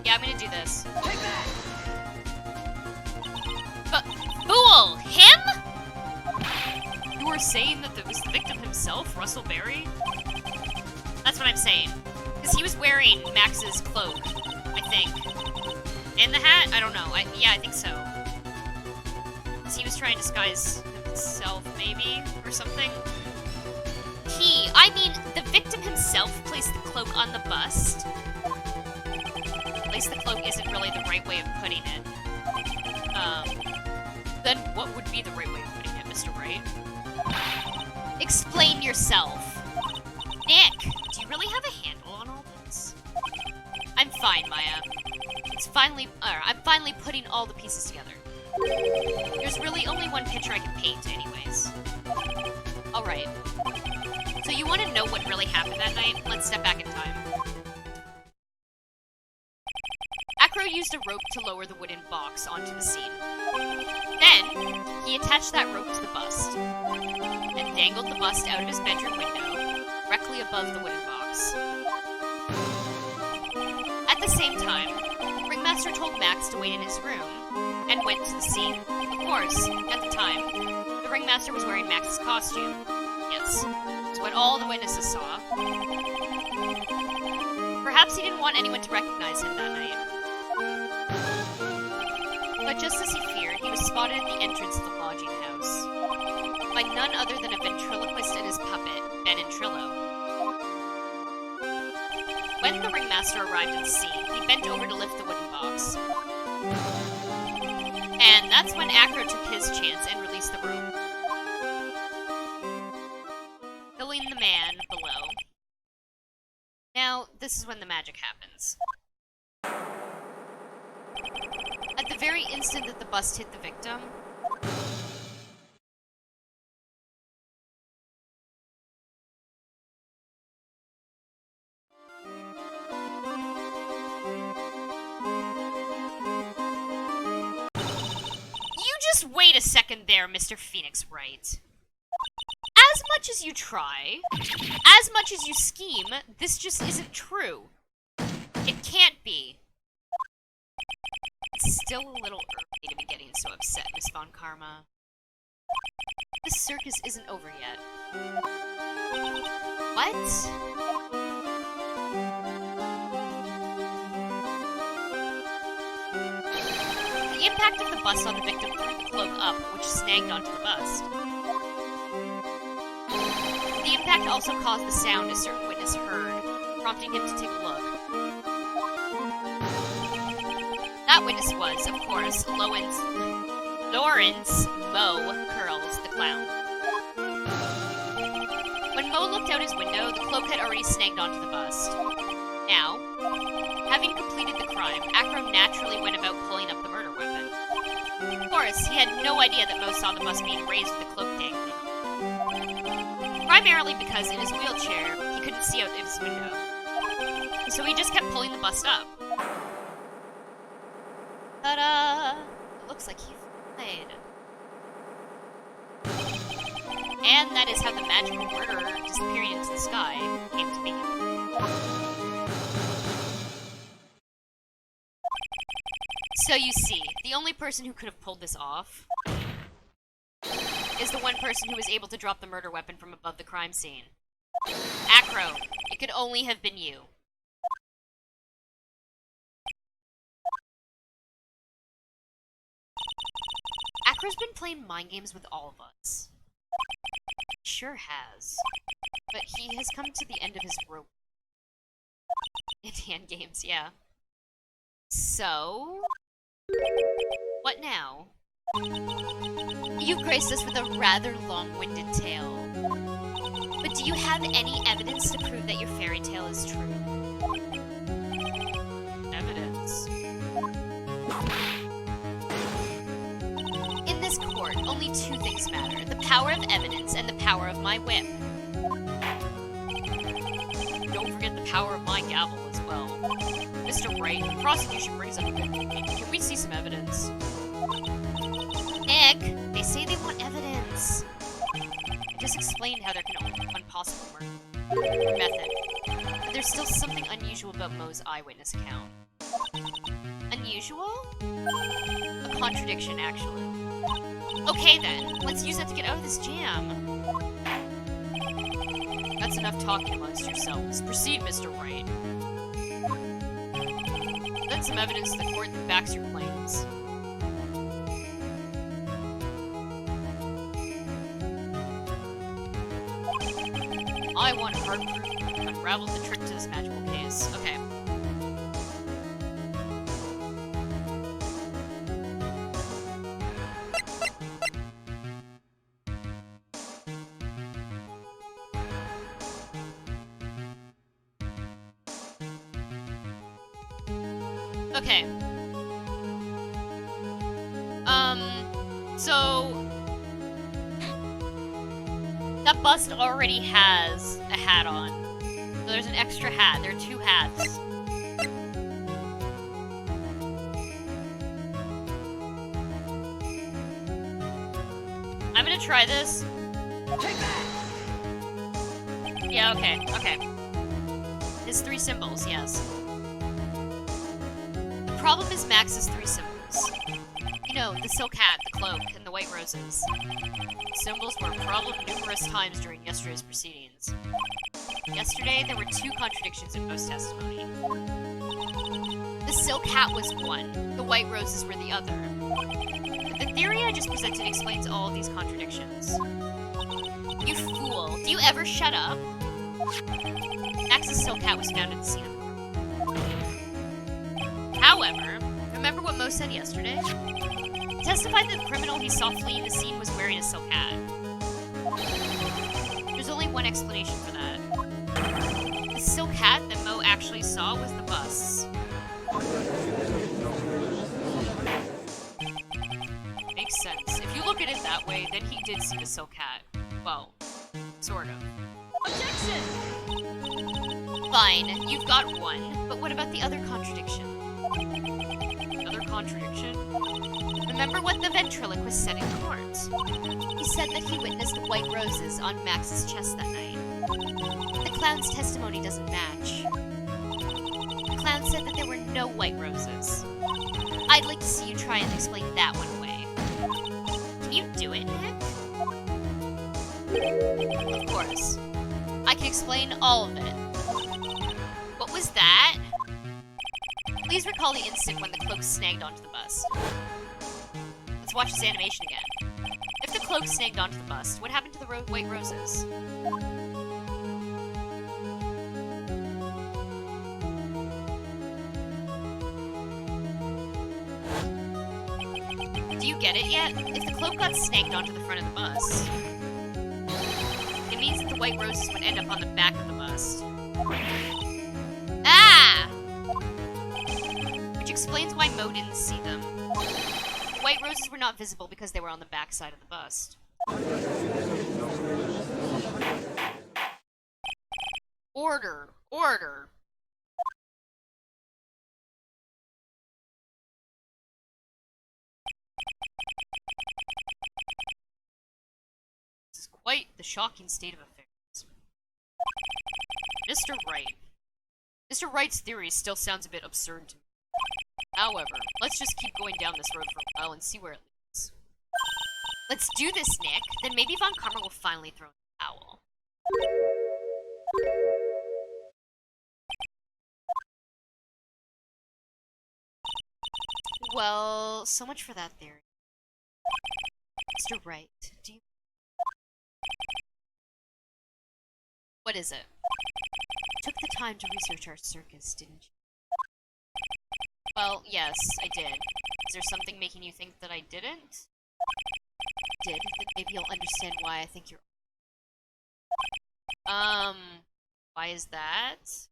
Yeah, I'm gonna do this. Take that! But fool! Him? You're saying that it was the victim himself, Russell Berry? That's what I'm saying. Because he was wearing Max's cloak, I think. And the hat? I don't know. Yeah, I think so. Because he was trying to disguise himself, maybe? Or something? I mean, the victim himself placed the cloak on the bust. At least the cloak isn't really the right way of putting it. Then what would be the right way of putting it, Mr. Wright? Explain yourself. Nick, do you really have a handle on all this? I'm fine, Maya. I'm finally putting all the pieces together. There's really only one picture I can paint, anyways. Alright. So you want to know what really happened that night? Let's step back in time. Acro used a rope to lower the wooden box onto the scene. Then, he attached that rope to the bust, and dangled the bust out of his bedroom window, directly above the wooden box. At the same time, Ringmaster told Max to wait in his room, and went to the scene. Of course, at the time, the Ringmaster was wearing Max's costume. Yes, it's what all the witnesses saw. Perhaps he didn't want anyone to recognize him that night. But just as he feared, he was spotted at the entrance of the lodging house by none other than a ventriloquist and his puppet, Ben and Trillo. When the Ringmaster arrived at the scene, he bent over to lift the wooden box. And that's when Acro took his chance and released the rope, killing the man below. Now, this is when the magic happens. At the very instant that the bust hit the victim, just wait a second there, Mr. Phoenix Wright. As much as you try, as much as you scheme, this just isn't true. It can't be. It's still a little early to be getting so upset, Miss Von Karma. This circus isn't over yet. What? The impact of the bust on the victim threw the cloak up, which snagged onto the bust. The impact also caused the sound a certain witness heard, prompting him to take a look. That witness was, of course, Lawrence Mo Curls, the clown. When Mo looked out his window, the cloak had already snagged onto the bust. Now, having completed the crime, Acro naturally went about pulling up the murder weapon. Of course, he had no idea that Mo saw the bust being raised with the cloak dangling. Primarily because in his wheelchair, he couldn't see out of his window. So he just kept pulling the bust up. Ta-da! It looks like he died. And that is how the magical murderer disappearing into the sky came to be. So you see, the only person who could have pulled this off is the one person who was able to drop the murder weapon from above the crime scene. Acro, it could only have been you. Acro's been playing mind games with all of us. He sure has. But he has come to the end of his rope. In hand games, yeah. So... what now? You've graced us with a rather long-winded tale. But do you have any evidence to prove that your fairy tale is true? Evidence? In this court, only two things matter. The power of evidence and the power of my whip. Don't forget the power of my gavel as well. Mr. Wright, the prosecution brings up a good point. Can we see some evidence? Nick, they say they want evidence. I just explained how there can only be one possible method. But there's still something unusual about Mo's eyewitness account. Unusual? A contradiction, actually. Okay then, let's use that to get out of this jam. That's enough talking amongst yourselves. Proceed, Mr. Wright. Present some evidence to the court that backs your claims. I want hard proof to unravel the trick to this magical case. Okay. Okay. So that bust already has a hat on. So there's an extra hat. There are two hats. I'm gonna try this. Take that! Yeah, okay, okay. His three symbols, yes. The problem is Max's three symbols. You know, the silk hat, the cloak, and the white roses. The symbols were a problem numerous times during yesterday's proceedings. Yesterday, there were two contradictions in Mo's testimony. The silk hat was one, the white roses were the other. But the theory I just presented explains all of these contradictions. You fool! Do you ever shut up? Max's silk hat was found at the scene of the crime. However, remember what Mo said yesterday? He testified that the criminal he saw fleeing the scene was wearing a silk hat. There's only one explanation for that. The silk hat that Mo actually saw was the bust's. Makes sense. If you look at it that way, then he did see the silk hat. Well, sort of. Objection! Fine, you've got one, but what about the other contradiction? Other contradiction? Remember what the ventriloquist said in court. He said that he witnessed white roses on Max's chest that night. The clown's testimony doesn't match. The clown said that there were no white roses. I'd like to see you try and explain that one away. Can you do it, Nick? Of course. I can explain all of it. What was that? Please recall the instant when the cloak snagged onto the bust. Let's watch this animation again. If the cloak snagged onto the bust, what happened to the white roses? Do you get it yet? If the cloak got snagged onto the front of the bust, it means that the white roses would end up on the back of the bust. Ah! Which explains why Mo didn't see them. The white roses were not visible because they were on the back side of the bust. Order! Order! This is quite the shocking state of affairs. Mr. Wright. Mr. Wright's theory still sounds a bit absurd to me. However, let's just keep going down this road for a while and see where it leads. Let's do this, Nick. Then maybe Von Karma will finally throw in the towel. Well, so much for that theory. Mr. Wright, do you... What is it? You took the time to research our circus, didn't you? Well, yes, I did. Is there something making you think that I didn't? Did, then maybe you'll understand why I think you're... Why is that?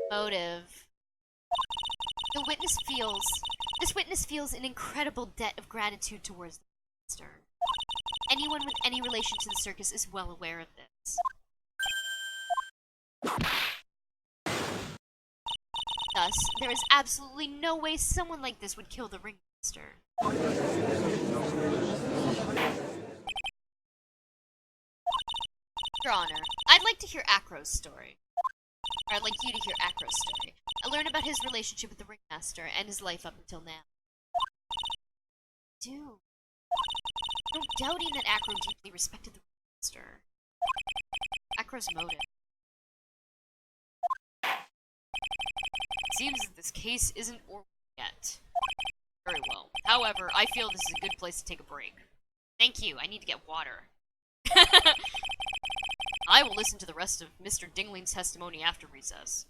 Motive. This witness feels an incredible debt of gratitude towards the master. Anyone with any relation to the circus is well aware of this. Thus, there is absolutely no way someone like this would kill the ringmaster. Your Honor, I'd like to hear Acro's story. Or I'd like you to hear Acro's story. I learned about his relationship with the ringmaster and his life up until now. Do. No doubting that Acro deeply respected the monster. Acro's motive. Seems that this case isn't over yet. Very well. However, I feel this is a good place to take a break. Thank you, I need to get water. I will listen to the rest of Mr. Dingling's testimony after recess.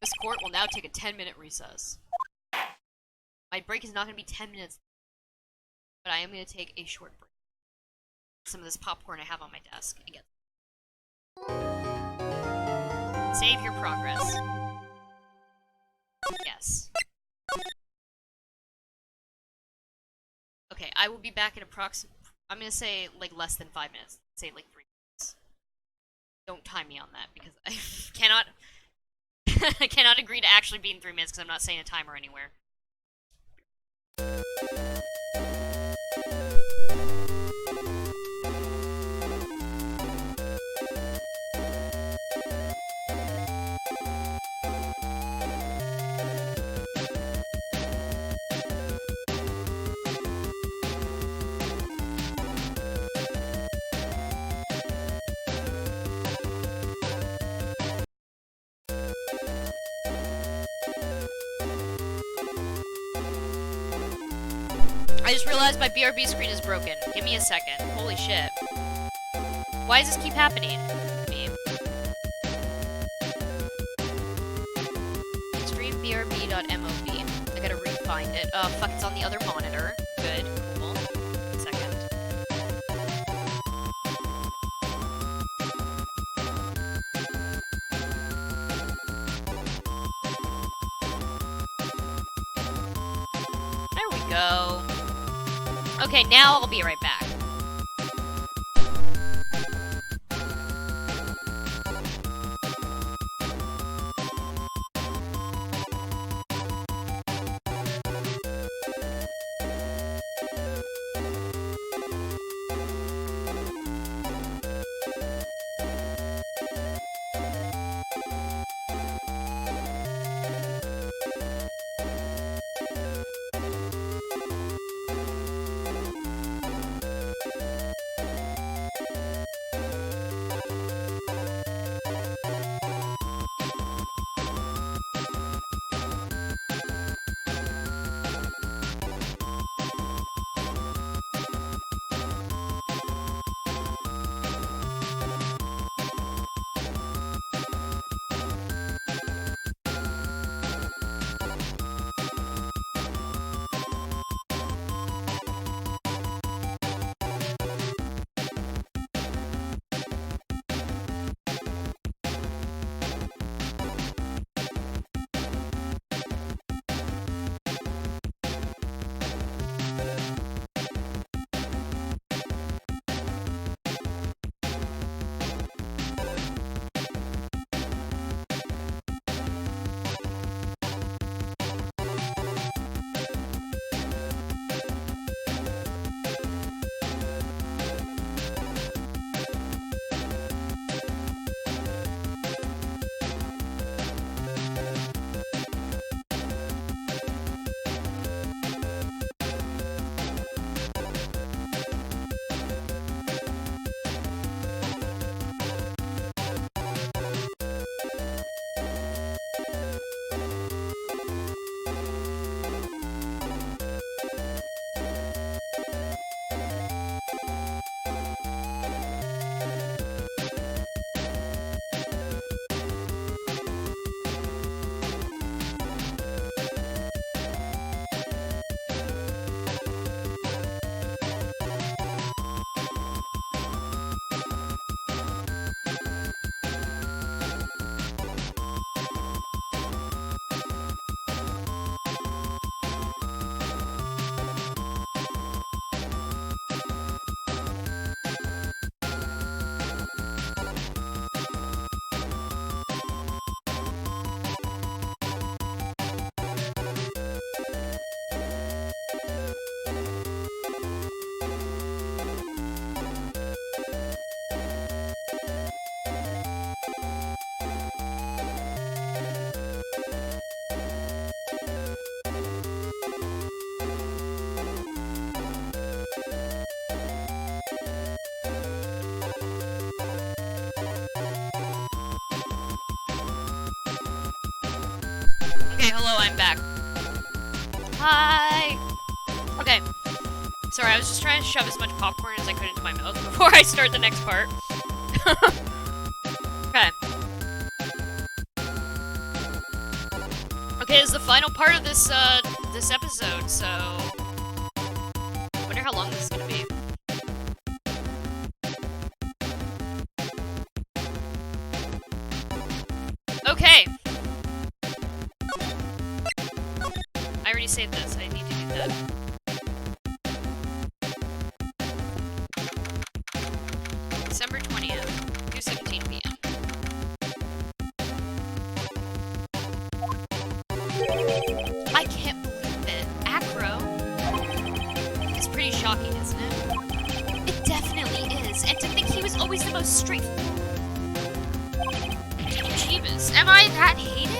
This court will now take a 10-minute recess. My break is not going to be 10 minutes, but I am going to take a short break. Some of this popcorn I have on my desk and get. Save your progress. Yes. Okay, I will be back in I'm gonna say, like, less than 5 minutes. Say, like, 3 minutes. Don't time me on that, because I cannot... I cannot agree to actually be in 3 minutes, because I'm not saying a timer anywhere. I just realized my BRB screen is broken. Give me a second. Holy shit. Why does this keep happening? StreamBRB.mov. I gotta re-find it. Oh, fuck, it's on the other monitor. Good. Cool. Second. There we go. Okay, now I'll be right back. Okay, hello, I'm back. Hi! Okay. Sorry, I was just trying to shove as much popcorn as I could into my mouth before I start the next part. Okay. Okay, it's the final part of this, this episode, so... Wonder how long this is gonna be. Okay! I already saved this, I need to do that. December 20th, 2:17 p.m. I can't believe it. Acro? It's pretty shocking, isn't it? It definitely is, and to think he was always the most straightforward. Jeebus, am I that hated?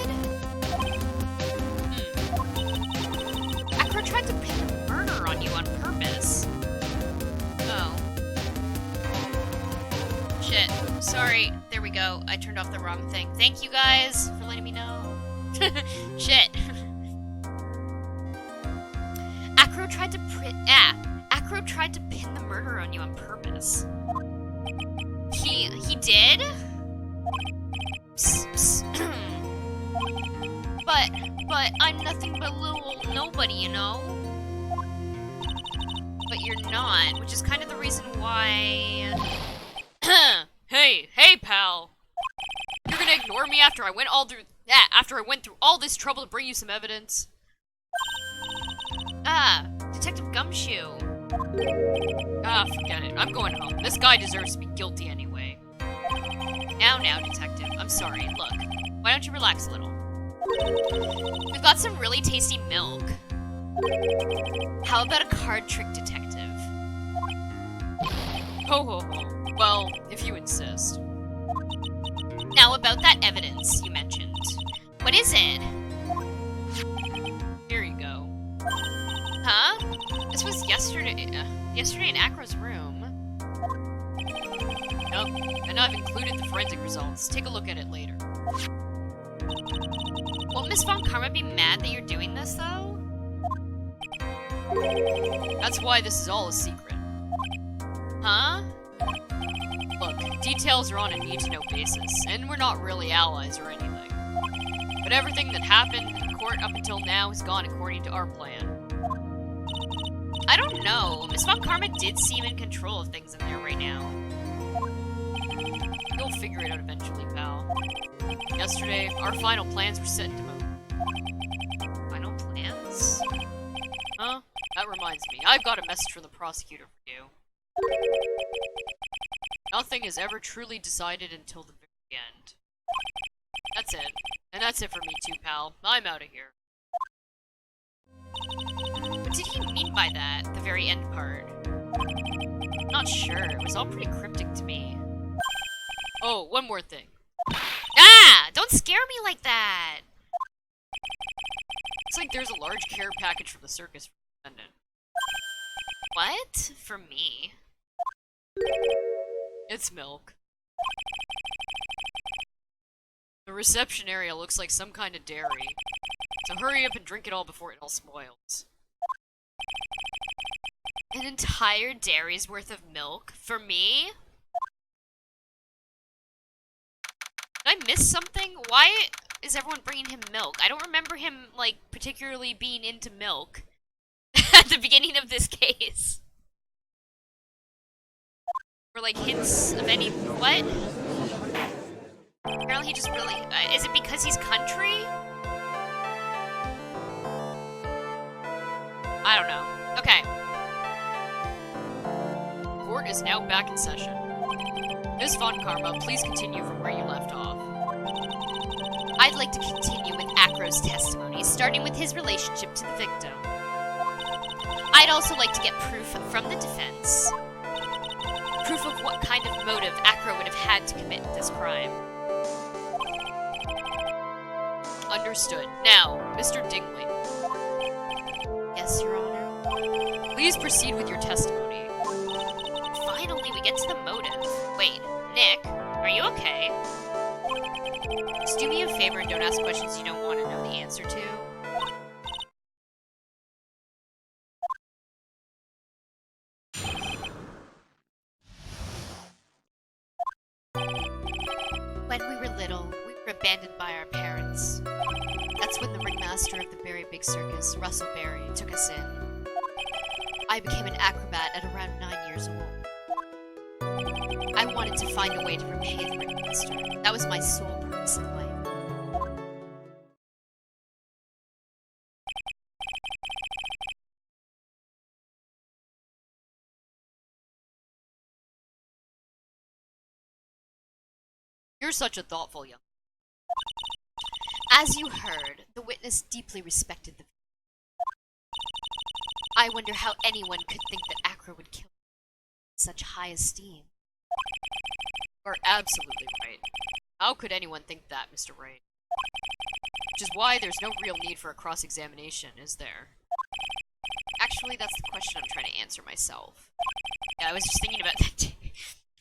Acro tried to pin a murder on you on purpose. Oh. Shit. Sorry. There we go. I turned off the wrong thing. Thank you guys for letting me know. Shit. Acro tried to Acro tried to pin the murder on you on purpose. He did? But I'm nothing but a little nobody, you know? But you're not, which is kind of the reason why... Hey, pal! You're gonna ignore me after I went through all this trouble to bring you some evidence? Ah, Detective Gumshoe. Ah, forget it. I'm going home. This guy deserves to be guilty anyway. Now, detective. I'm sorry. Look, why don't you relax a little? We've got some really tasty milk. How about a card trick, detective? Ho ho ho. Well, if you insist. Now about that evidence you mentioned. What is it? Here you go. Huh? This was yesterday in Acro's room. Nope, and I've included the forensic results. Take a look at it later. Won't Miss Von Karma be mad that you're doing this, though? That's why this is all a secret. Huh? Look, details are on a need-to-know basis, and we're not really allies or anything. But everything that happened in court up until now has gone according to our plan. I don't know. Miss Von Karma did seem in control of things in there right now. You'll figure it out eventually, pal. Yesterday, our final plans were set into motion. Final plans? Huh? That reminds me. I've got a message from the prosecutor for you. Nothing is ever truly decided until the very end. That's it. And that's it for me too, pal. I'm out of here. What did he mean by that, the very end part? Not sure. It was all pretty cryptic to me. Oh, one more thing. Ah! Don't scare me like that! Looks like there's a large care package from the circus for the defendant. What? For me? It's milk. The reception area looks like some kind of dairy. So hurry up and drink it all before it all spoils. An entire dairy's worth of milk? For me? Did I miss something? Why is everyone bringing him milk? I don't remember him, like, particularly being into milk at the beginning of this case. Or, like, hints of any... What? Apparently he just really... is it because he's country? I don't know. Okay. Court is now back in session. Miss Von Karma, please continue from where you left off. I'd like to continue with Acro's testimony, starting with his relationship to the victim. I'd also like to get proof from the defense. Proof of what kind of motive Acro would have had to commit this crime. Understood. Now, Mr. Dingley. Yes, Your Honor. Please proceed with your testimony. Finally, we get to the motive. Wait, Nick, are you okay? Just do me a favor and don't ask questions you don't want to know the answer to. When we were little, we were abandoned by our parents. That's when the ringmaster of the Very Big Circus, Russell Berry, took us in. I became an acrobat at around 9 years old. I wanted to find a way to repay the ringmaster. That was my sole purpose in life. You're such a thoughtful young. As you heard, the witness deeply respected the. I wonder how anyone could think that Acro would kill him in such high esteem. You're absolutely right. How could anyone think that, Mr. Wright? Which is why there's no real need for a cross-examination, is there? Actually, that's the question I'm trying to answer myself. Yeah, I was just thinking about that too.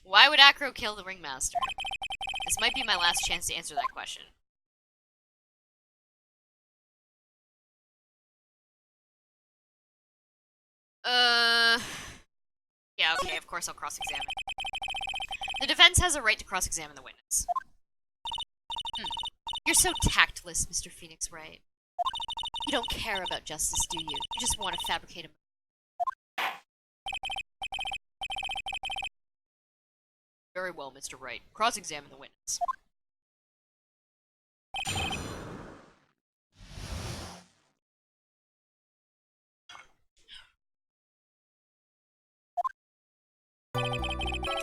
Why would Acro kill the ringmaster? This might be my last chance to answer that question. Yeah, okay, of course I'll cross-examine. The defense has a right to cross-examine the witness. You're so tactless, Mr. Phoenix Wright. You don't care about justice, do you? You just want to fabricate a... Very well, Mr. Wright. Cross-examine the witness.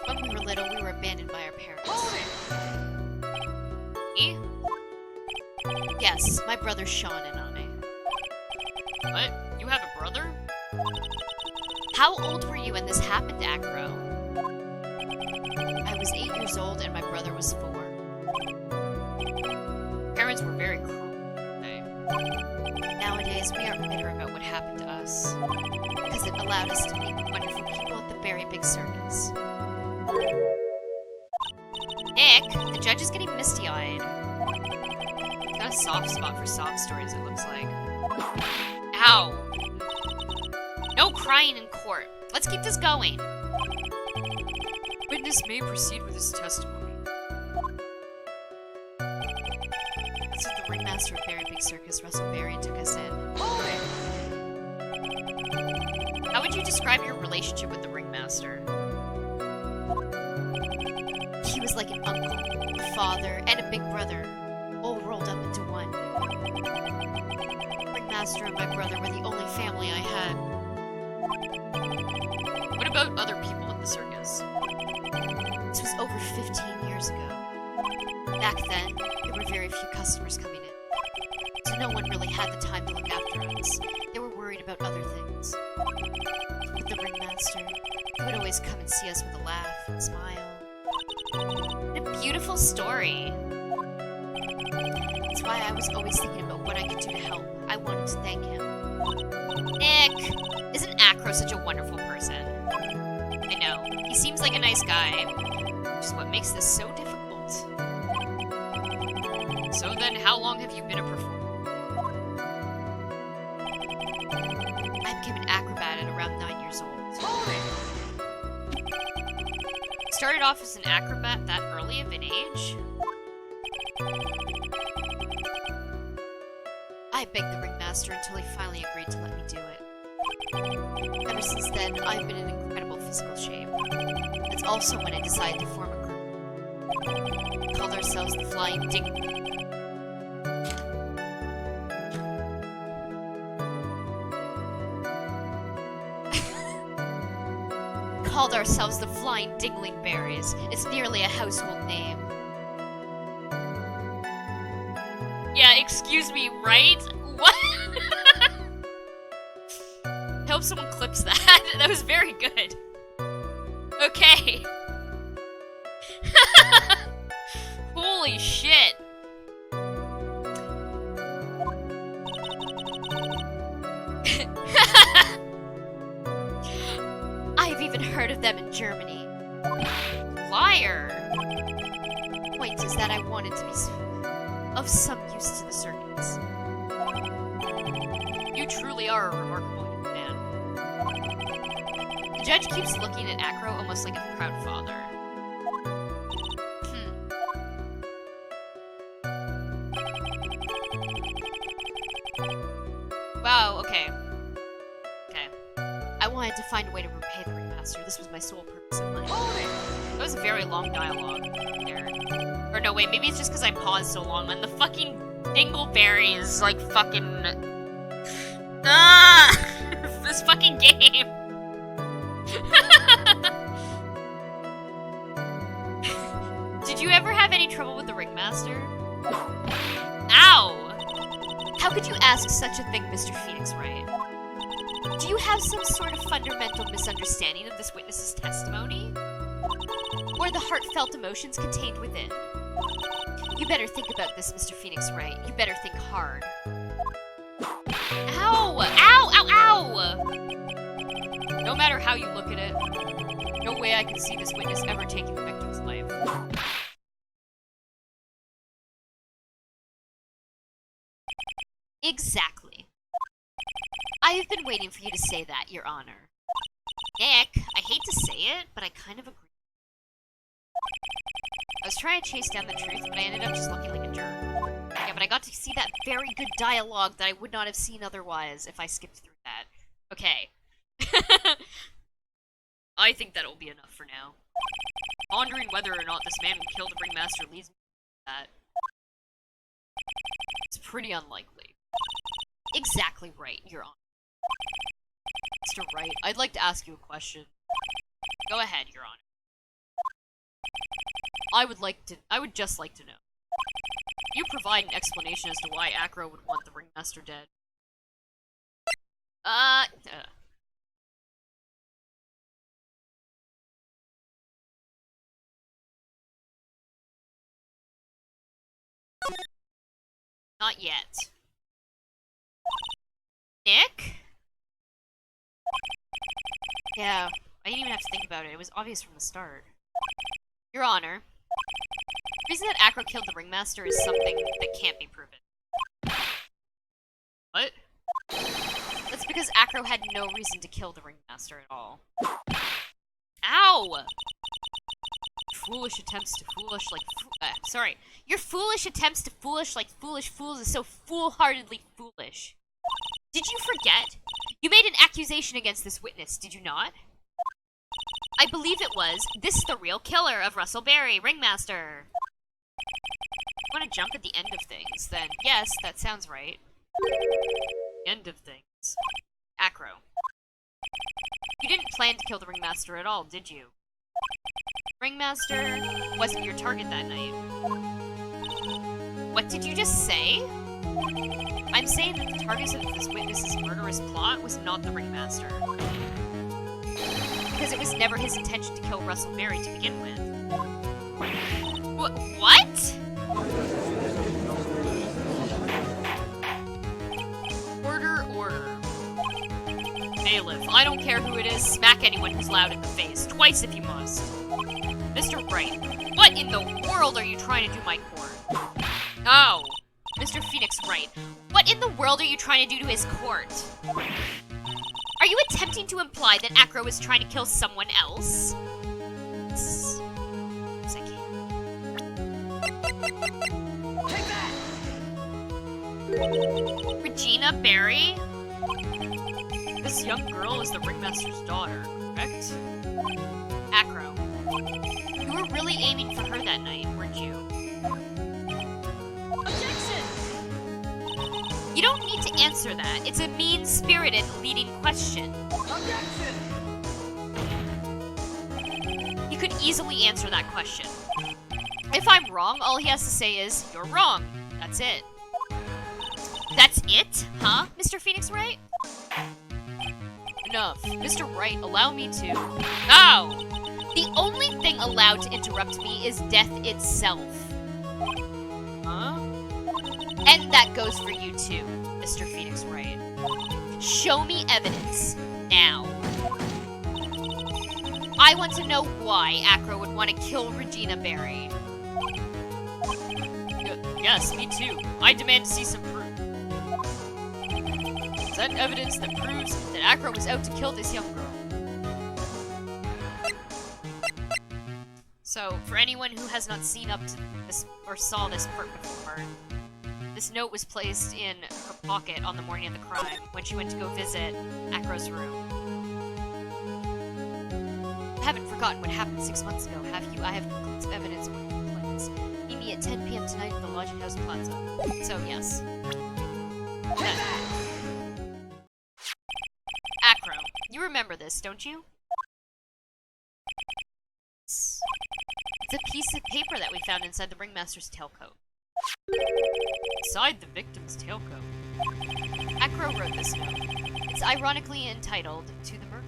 When we were little, we were abandoned by our parents. Me? Yes, my brother Sean and I. What? You have a brother? How old were you when this happened, Acro? I was 8 years old and my brother was 4. Parents were very cruel. Nowadays, we aren't bitter about what happened to us, because it allowed us to meet the wonderful people at the Very Big Circus. Nick, the judge is getting misty-eyed. He's got a soft spot for sob stories, it looks like. Ow! No crying in court. Let's keep this going. Witness may proceed with his testimony. That's what the ringmaster of Very Big Circus, Russell Berry, took us in. How would you describe your relationship with the ringmaster? He was like an uncle, a father, and a big brother, all rolled up into one. The ringmaster and my brother were the only family I had. What about other people at the circus? This was over 15 years ago. Back then, there were very few customers coming in, so no one really had the time to look after us. They were worried about other things. But the ringmaster, he would always come and see us with a laugh and smile. What a beautiful story. That's why I was always thinking about what I could do to help. I wanted to thank him. Nick! Isn't Acro such a wonderful person? I know. He seems like a nice guy, which is what makes this so difficult. So then, how long have you been a performer? I became an acrobat at around 9 years old. Started off as an acrobat that early of an age? I begged the ringmaster until he finally agreed to let me do it. Ever since then, I've been in incredible physical shape. That's also when I decided to form a group. We called ourselves the Flying Ding. Called ourselves the Flying Dinglingberries. It's nearly a household name. Yeah, excuse me, right? What? I hope someone clips that. That was very good. Okay. Holy shit. I've even heard of them in Germany. Liar. The point is that I wanted to be... of some use to the circuits. You truly are a remarkable young man. The judge keeps looking at Acro almost like a proud father. Wow, okay. Okay. I wanted to find a way to repay the ringmaster. This was my sole purpose in life. That was a very long dialogue there. Or no, wait, maybe it's just because I paused so long and the fucking dingleberry is like fucking... this fucking game! Did you ever have any trouble with the ringmaster? Ow! How could you ask such a thing, Mr. Phoenix Wright? Do you have some sort of fundamental misunderstanding of this witness's testimony? Or the heartfelt emotions contained within? You better think about this, Mr. Phoenix Wright. You better think hard. Ow! Ow! Ow! Ow! No matter how you look at it, no way I can see this witness ever taking the victim's life. Exactly. I have been waiting for you to say that, Your Honor. Nick, I hate to say it, but I kind of agree. I was trying to chase down the truth, but I ended up just looking like a jerk. Yeah, but I got to see that very good dialogue that I would not have seen otherwise if I skipped through that. Okay. I think that'll be enough for now. Pondering whether or not this man will kill the ringmaster leads me to that. It's pretty unlikely. Exactly right, Your Honor. Mr. Wright, I'd like to ask you a question. Go ahead, Your Honor. I would just like to know. You provide an explanation as to why Acro would want the ringmaster dead. Not yet. Nick? Yeah, I didn't even have to think about it. It was obvious from the start. Your Honor, the reason that Acro killed the ringmaster is something that can't be proven. What? That's because Acro had no reason to kill the ringmaster at all. Ow! Foolish attempts to foolish like sorry. Your foolish attempts to foolish like foolish fools is so foolhardily foolish. Did you forget? You made an accusation against this witness, did you not? I believe it was, this is the real killer of Russell Berry, ringmaster. You want to jump at the end of things, then yes, that sounds right. End of things. Acro. You didn't plan to kill the ringmaster at all, did you? Ringmaster wasn't your target that night. What did you just say? I'm saying that the target of this witness's murderous plot was not the ringmaster. Because it was never his intention to kill Russell Berry to begin with. What? Order. Bailiff, I don't care who it is, smack anyone who's loud in the face, twice if you must. Mr. Wright, what in the world are you trying to do my court? Oh, Mr. Phoenix Wright, what in the world are you trying to do to his court? Are you attempting to imply that Acro is trying to kill someone else? Yes, I can. Take that! Regina Berry? This young girl is the ringmaster's daughter, correct? Acro. You were really aiming for her that night, weren't you? Objection! You don't need to answer that. It's a mean-spirited leading question. Objection! He could easily answer that question. If I'm wrong, all he has to say is, you're wrong. That's it. That's it? Huh, Mr. Phoenix Wright? Enough. Mr. Wright, allow me to... Oh! The only thing allowed to interrupt me is death itself. Huh? And that goes for you too, Mr. Phoenix Wright. Show me evidence, now. I want to know why Acro would want to kill Regina Berry. Yes, me too. I demand to see some proof. Is that evidence that proves that Acro was out to kill this young girl? So, for anyone who has not seen up to this, or saw this part before, this note was placed in her pocket on the morning of the crime, when she went to go visit Acro's room. I haven't forgotten what happened 6 months ago, have you? I have conclusive evidence of what took place. Meet me at 10 p.m. tonight at the Lodging House Plaza. So, yes. Acro, you remember this, don't you? It's a piece of paper that we found inside the ringmaster's tailcoat. Inside the victim's tailcoat. Acro wrote this note. It's ironically entitled, To the Murder.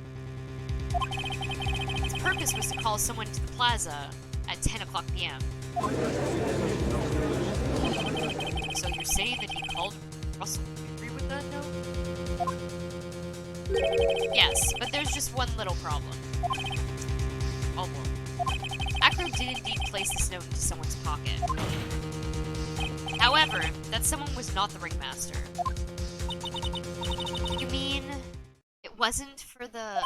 Its purpose was to call someone to the plaza at 10 o'clock p.m. So you're saying that he called Russell? Do you agree with that note? Yes, but there's just one little problem. Acro did indeed place this note into someone's pocket. However, that someone was not the ringmaster. You mean it wasn't for the...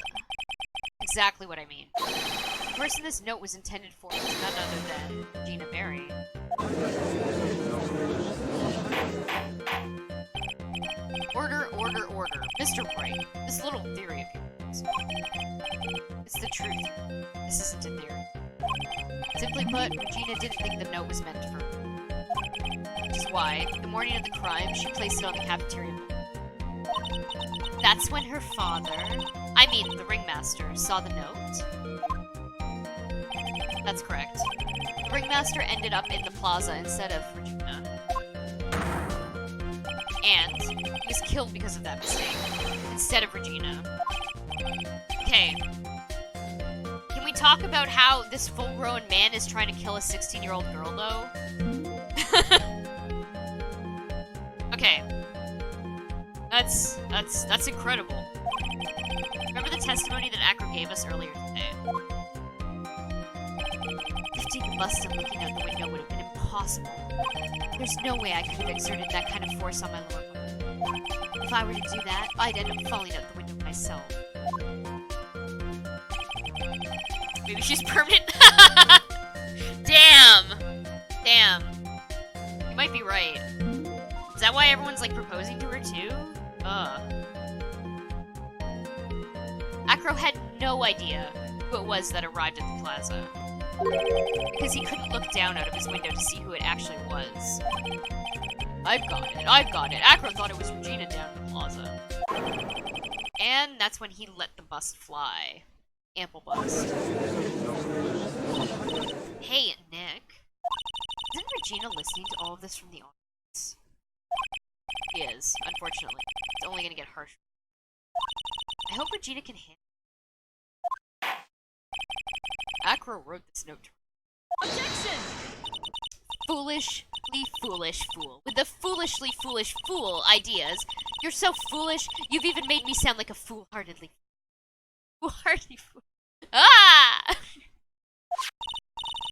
Exactly what I mean. The person this note was intended for was none other than Regina Berry. Order. Mr. Wright, this little theory of yours. It's the truth. This isn't a theory. Simply put, Regina didn't think the note was meant for her. Which is why, the morning of the crime, she placed it on the cafeteria. That's when her father, the ringmaster, saw the note? That's correct. The ringmaster ended up in the plaza instead of Regina. And he was killed because of that mistake, instead of Regina. Okay. Can we talk about how this full-grown man is trying to kill a 16-year-old girl, though? Okay. That's incredible. Remember the testimony that Acro gave us earlier today? Lifting the bust and looking out the window would have been impossible. There's no way I could have exerted that kind of force on my lower body. If I were to do that, I'd end up falling out the window myself. Maybe she's permanent? Damn. You might be right. Is that why everyone's, like, proposing to her, too? Acro had no idea who it was that arrived at the plaza. Because he couldn't look down out of his window to see who it actually was. I've got it. Acro thought it was Regina down at the plaza. And that's when he let the bust fly. Ample bust. Hey, Nick. Isn't Regina listening to all of this from the audience? She is, unfortunately. It's only gonna get harsher. I hope Regina can handle it. Acro wrote this note to her. Objection! Foolishly foolish fool. With the foolishly foolish fool ideas. You're so foolish, you've even made me sound like a foolhardily fool. Ah!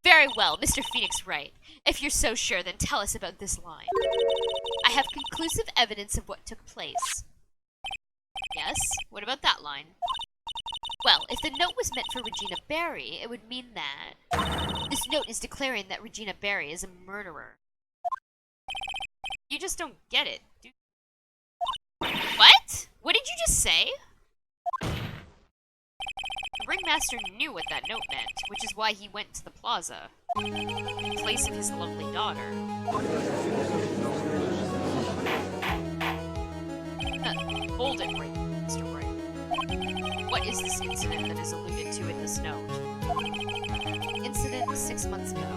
Very well, Mr. Phoenix Wright. If you're so sure, then tell us about this line. I have conclusive evidence of what took place. Yes? What about that line? Well, if the note was meant for Regina Berry, it would mean that this note is declaring that Regina Berry is a murderer. You just don't get it, do you? What? What did you just say? The ringmaster knew what that note meant, which is why he went to the plaza, in place of his lovely daughter. Hold it, right, Mr. Wright. What is this incident that is alluded to in this note? Incident 6 months ago.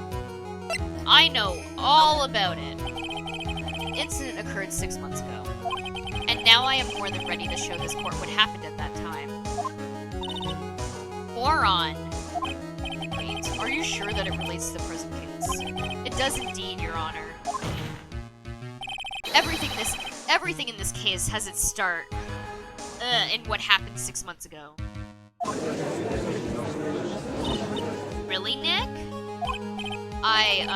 I know all about it. The incident occurred 6 months ago. And now I am more than ready to show this court what happened at that time. Moron! Wait, are you sure that it relates to the present case? It does indeed, Your Honor. Everything in this case has its start in what happened 6 months ago. Really, Nick? I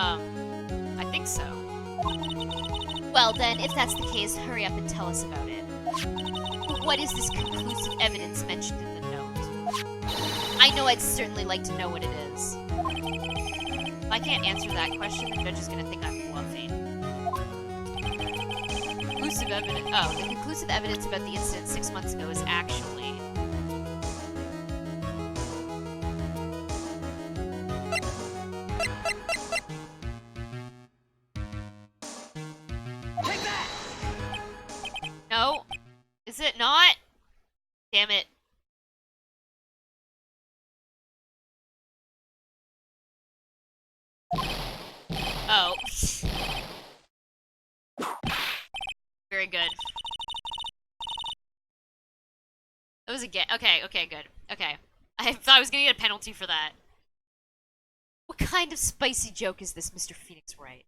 think so. Well then, if that's the case, hurry up and tell us about it. What is this conclusive evidence mentioned in the note? I know I'd certainly like to know what it is. If I can't answer that question, the judge is gonna think I'm bluffing. Conclusive evidence. Oh, the conclusive evidence about the incident 6 months ago is actually. Take that! No? Is it not? Damn it. Oh. Very good. That was a get. Okay, good. Okay. I thought I was gonna get a penalty for that. What kind of spicy joke is this, Mr. Phoenix Wright?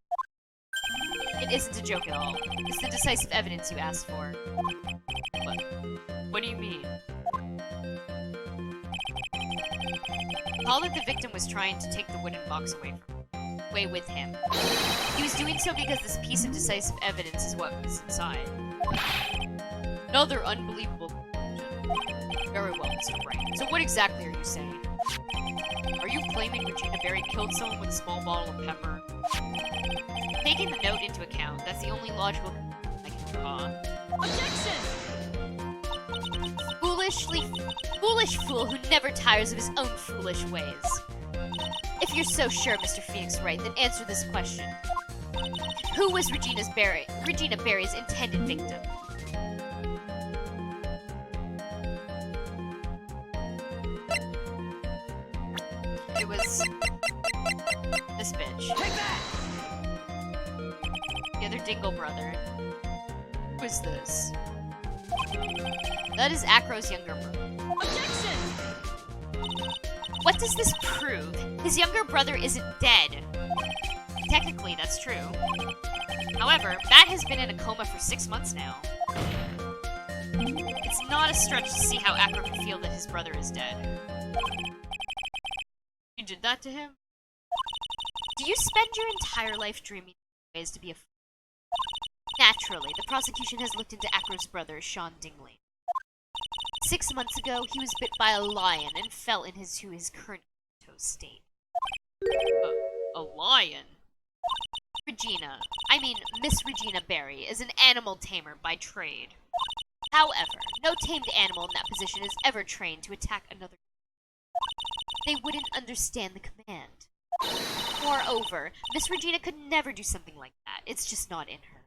It isn't a joke at all. It's the decisive evidence you asked for. What do you mean? All that the victim was trying to take the wooden box away with him. He was doing so because this piece of decisive evidence is what was inside. Another unbelievable conclusion. Very well, Mr. Wright. So what exactly are you saying? Are you claiming Regina Berry killed someone with a small bottle of pepper? Taking the note into account, that's the only logical conclusion I can draw. Objection! Foolish fool who never tires of his own foolish ways. If you're so sure, Mr. Phoenix Wright, then answer this question. Who was Regina Berry's intended victim? It was this bitch. Take that! The other Dingle brother. Who is this? That is Acro's younger brother. Objection! What does this prove? His younger brother isn't dead. Technically, that's true. However, Bat has been in a coma for 6 months now. It's not a stretch to see how Acro can feel that his brother is dead. You did that to him? Do you spend your entire life dreaming of ways to be a fool? Naturally, the prosecution has looked into Acro's brother, Sean Dingley. 6 months ago, he was bit by a lion and fell into his current comatose state. A lion? Miss Regina Berry is an animal tamer by trade. However, no tamed animal in that position is ever trained to attack another. They wouldn't understand the command. Moreover, Miss Regina could never do something like that. It's just not in her.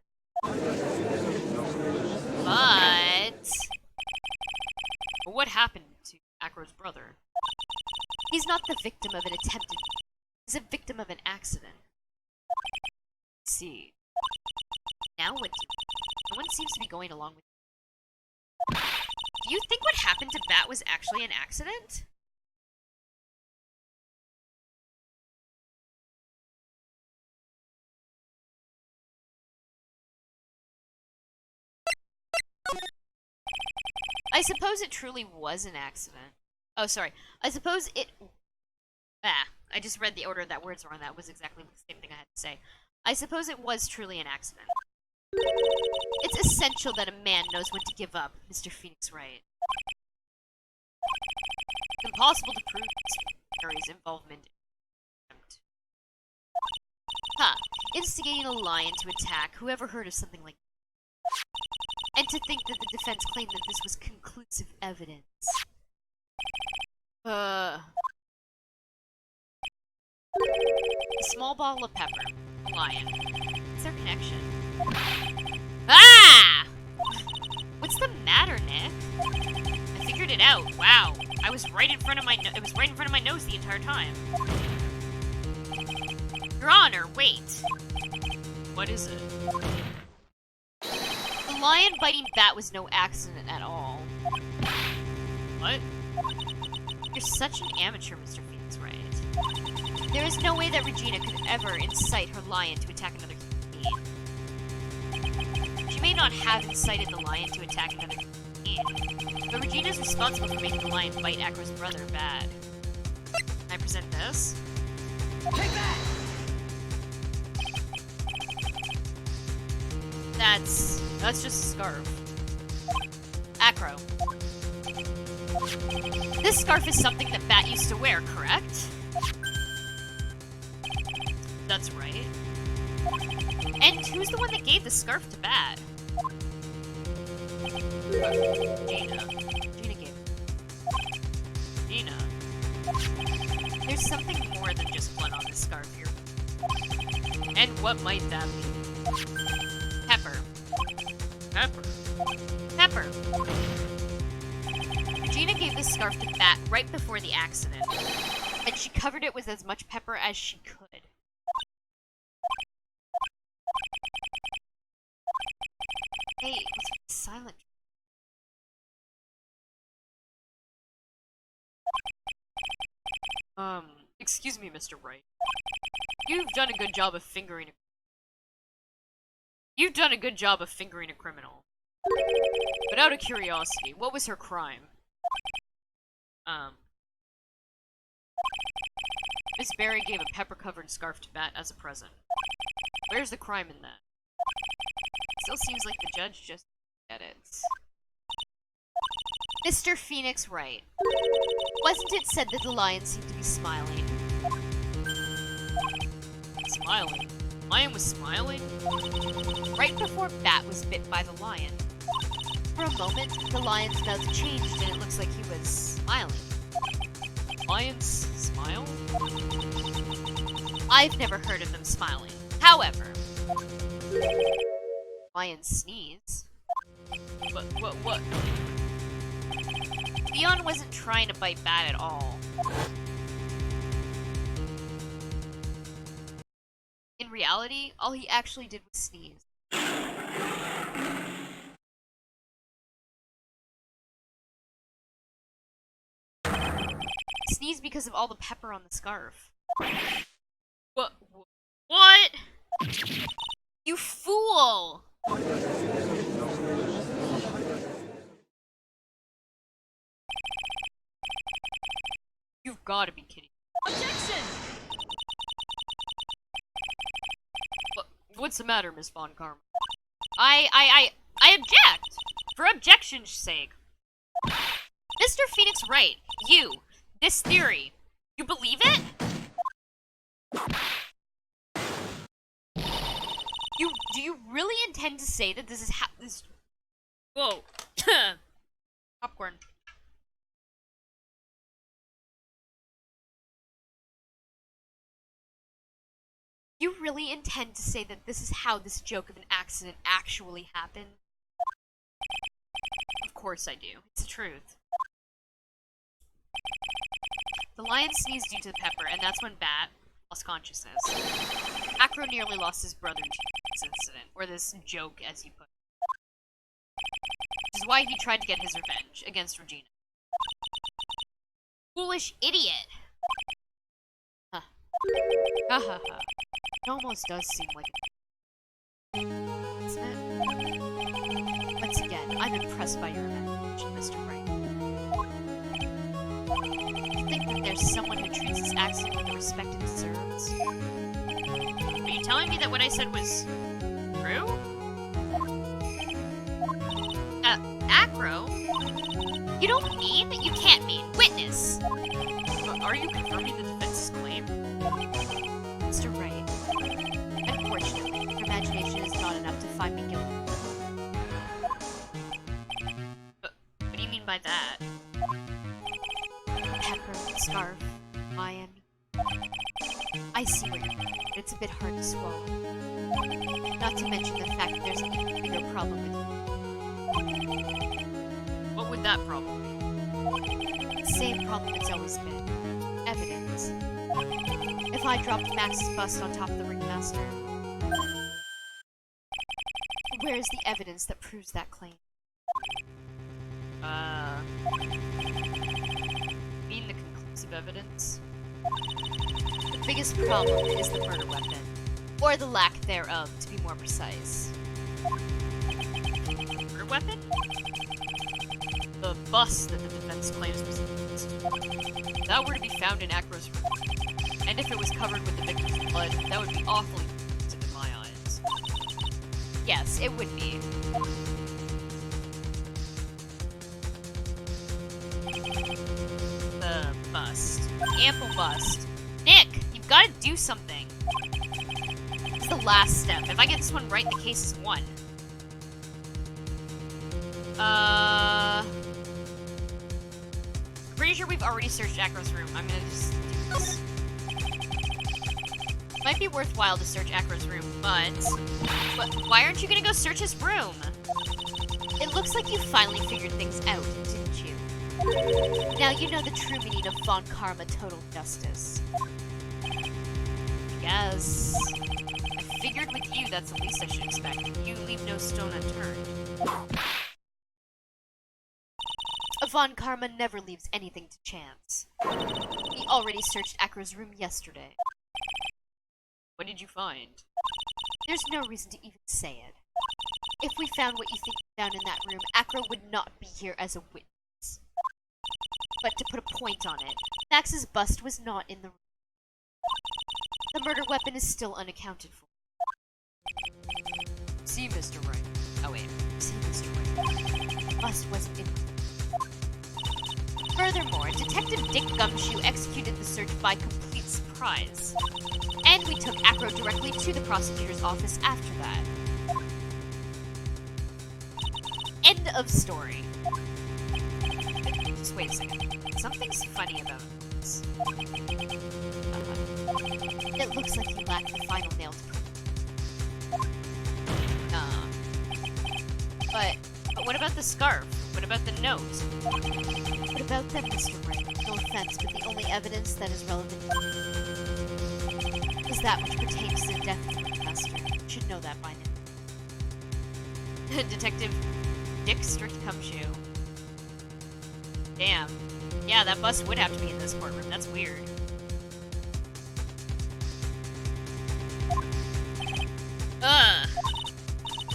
But what happened to Acro's brother? He's not the victim of an attempted. He's a victim of an accident. Let's see. Now what? No one seems to be going along with. Do you think what happened to Bat was actually an accident? I suppose it truly was an accident. Oh, sorry. I suppose it... I just read the order that words were on. That was exactly the same thing I had to say. I suppose it was truly an accident. It's essential that a man knows when to give up, Mr. Phoenix Wright. It's impossible to prove Mary's involvement. Instigating a lion to attack. Whoever heard of something like that? And to think that the defense claimed that this was conclusive evidence. A small bottle of pepper. A lion. What's their connection? Ah! What's the matter, Nick? I figured it out. Wow. It was right in front of my nose the entire time. Your Honor, wait. What is it? The lion biting Bat was no accident at all. What? You're such an amateur, Mr. Phoenix Wright. There is no way that Regina could ever incite her lion to attack another human being. She may not have incited the lion to attack another human being, but Regina is responsible for making the lion bite Acro's brother Bad. Can I present this? Take that! That's just a scarf. Acro. This scarf is something that Bat used to wear, correct? That's right. And who's the one that gave the scarf to Bat? Gina. Gina gave it. Gina. There's something more than just blood on this scarf here. And what might that be? Pepper. Pepper. Pepper. Gina gave this scarf to Bat right before the accident, and she covered it with as much pepper as she could. Hey, what's with the silent? Excuse me, Mr. Wright. You've done a good job of fingering a criminal. But out of curiosity, what was her crime? Miss Barry gave a pepper-covered scarf to Bat as a present. Where's the crime in that? Still seems like the judge just get it. Mr. Phoenix Wright. Wasn't it said that the lion seemed to be smiling? Smiling? Lion was smiling? Right before Bat was bit by the lion. For a moment, the lion's mouth changed and it looks like he was smiling. Lions smile? I've never heard of them smiling. However, lions sneeze. What? Leon wasn't trying to bite Bat at all. In reality, all he actually did was sneeze. Sneeze because of all the pepper on the scarf. What? What? You fool! You've gotta be kidding. Objection! What's the matter, Miss Von Karma? I object! For objection's sake. Mr. Phoenix Wright, this theory, you believe it? Do you really intend to say that this is how this... Whoa. Popcorn. You really intend to say that this is how this joke of an accident actually happened? Of course I do. It's the truth. The lion sneezed due to the pepper, and that's when Bat lost consciousness. Acro nearly lost his brother to this incident, or this joke, as he put it. Which is why he tried to get his revenge against Regina. Foolish idiot! Huh. Ha ha ha. It almost does seem like isn't it? Once again, I'm impressed by your imagination, Mr. Wright. You think that there's someone who treats this accident with the respect it deserves? Are you telling me that what I said was true? Acro? You don't mean? You can't mean. Witness! Are you confirming the defense's claim? Mr. Wright, unfortunately, your imagination is not enough to find me guilty. But what do you mean by that? Pepper, scarf, lion. I see what you're doing, but it's a bit hard to swallow. Not to mention the fact that there's an even bigger problem with you. What would that problem be? The same problem it's always been. Evidence. If I dropped Max's bust on top of the ringmaster, where is the evidence that proves that claim? Mean the conclusive evidence? The biggest problem is the murder weapon. Or the lack thereof, to be more precise. Murder weapon? The bust that the defense claims was used. If that were to be found in Acro's room, and if it was covered with the victim's blood, that would be awfully offensive in my eyes. Yes, it would be. The bust. Ample bust. Nick, you've got to do something. It's the last step. If I get this one right, the case is won. Pretty sure we've already searched Acro's room. I'm gonna just do this. Might be worthwhile to search Acro's room, but why aren't you gonna go search his room? It looks like you finally figured things out, didn't you? Now you know the true meaning of Von Karma total justice. Yes. I figured with you that's the least I should expect. You leave no stone unturned. Von Karma never leaves anything to chance. He already searched Acro's room yesterday. What did you find? There's no reason to even say it. If we found what you think we found in that room, Acro would not be here as a witness. But to put a point on it, Max's bust was not in the room. The murder weapon is still unaccounted for. See, Mr. Wright. Oh wait. See, Mr. Wright. The bust wasn't in the room. Furthermore, Detective Dick Gumshoe executed the search by complete surprise. And we took Acro directly to the prosecutor's office after that. End of story. Just wait a second. Something's funny about this. It looks like you lack the final nail to prove. But what about the scarf? What about the note? What about them, Mr. Wright? No offense, but the only evidence that is relevant is that which pertains to the death of the professor. You should know that by now. Detective Dick Gumshoe. Damn. Yeah, that bust would have to be in this courtroom. That's weird. Ugh.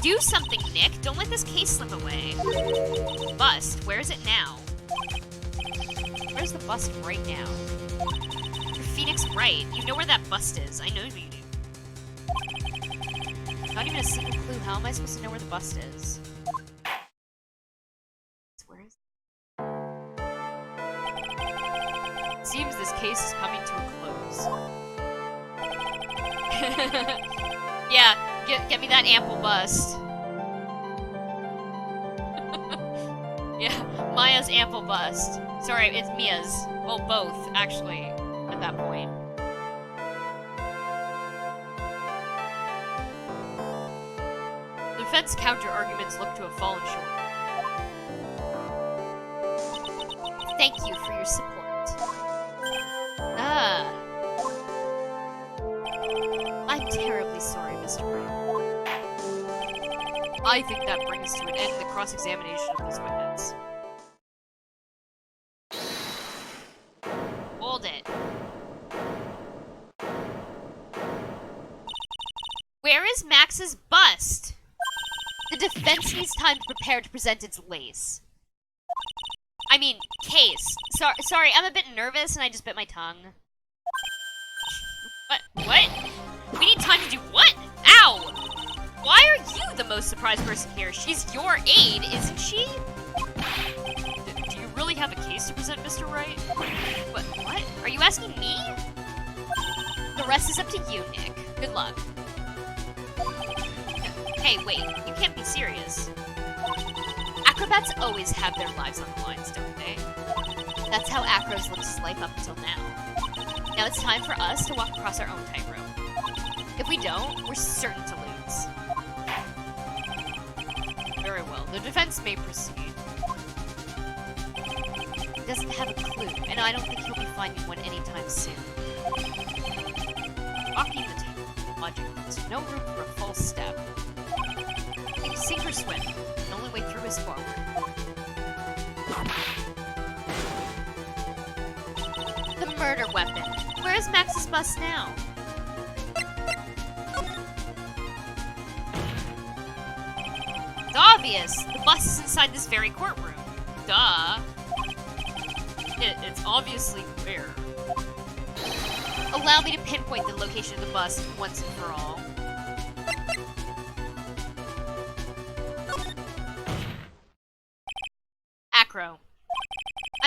Do something, Nick. Don't let this case slip away. Bust. Where is it now? Where's the bust right now? You're Phoenix Wright. You know where that bust is. I know you do. Not even a single clue. How am I supposed to know where the bust is? Where is it? Seems this case is coming to a close. Yeah, get me that ample bust. Yeah, Maya's ample bust. Sorry, it's Mia's. Well, both, actually, at that point. The defense counter-arguments look to have fallen short. Thank you for your support. I'm terribly sorry, Mr. Wright. I think that brings to an end the cross-examination of this witness. Hold it. Where is Max's bust? The defense needs time to prepare to present its case. Sorry, I'm a bit nervous and I just bit my tongue. What? We need time to do what? Ow! Why are you the most surprised person here? She's your aide, isn't she? Do you really have a case to present, Mr. Wright? What? Are you asking me? The rest is up to you, Nick. Good luck. Hey, wait. You can't be serious. Acrobats always have their lives on the lines, don't they? That's how Acros lived his life up until now. Now it's time for us to walk across our own tightrope. If we don't, we're certain to lose. Very well. The defense may proceed. He doesn't have a clue, and I don't think he'll be finding one anytime soon. Walking the tightrope, logic, there's no room for a false step. Sink or swim. The only way through is forward. The murder weapon. Where is Max's bust now? It's obvious. The bust is inside this very courtroom. Duh. It's obviously where. Allow me to pinpoint the location of the bust once and for all.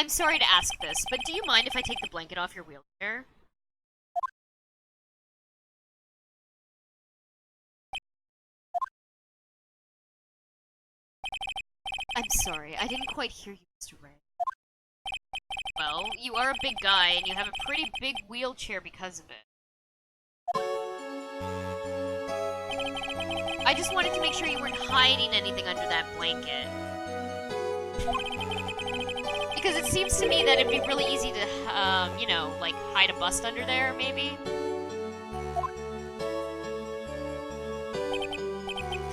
I'm sorry to ask this, but do you mind if I take the blanket off your wheelchair? I'm sorry, I didn't quite hear you, Mr. Wright. Well, you are a big guy, and you have a pretty big wheelchair because of it. I just wanted to make sure you weren't hiding anything under that blanket. Because it seems to me that it'd be really easy to, you know, like, hide a bust under there, maybe?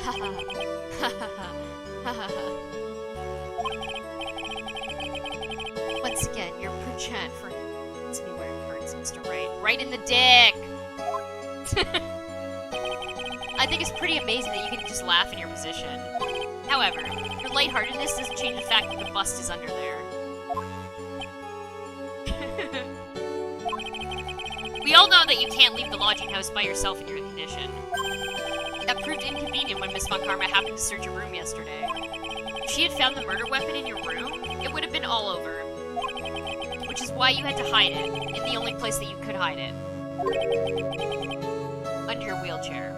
Haha. Once again, your perchant for hits me where it hurts, Mr. Wright. Right in the dick! I think it's pretty amazing that you can just laugh in your position. However, your lightheartedness doesn't change the fact that the bust is under there. We all know that you can't leave the lodging house by yourself in your condition. That proved inconvenient when Miss Von Karma happened to search your room yesterday. If she had found the murder weapon in your room, it would have been all over. Which is why you had to hide it, in the only place that you could hide it. Under your wheelchair.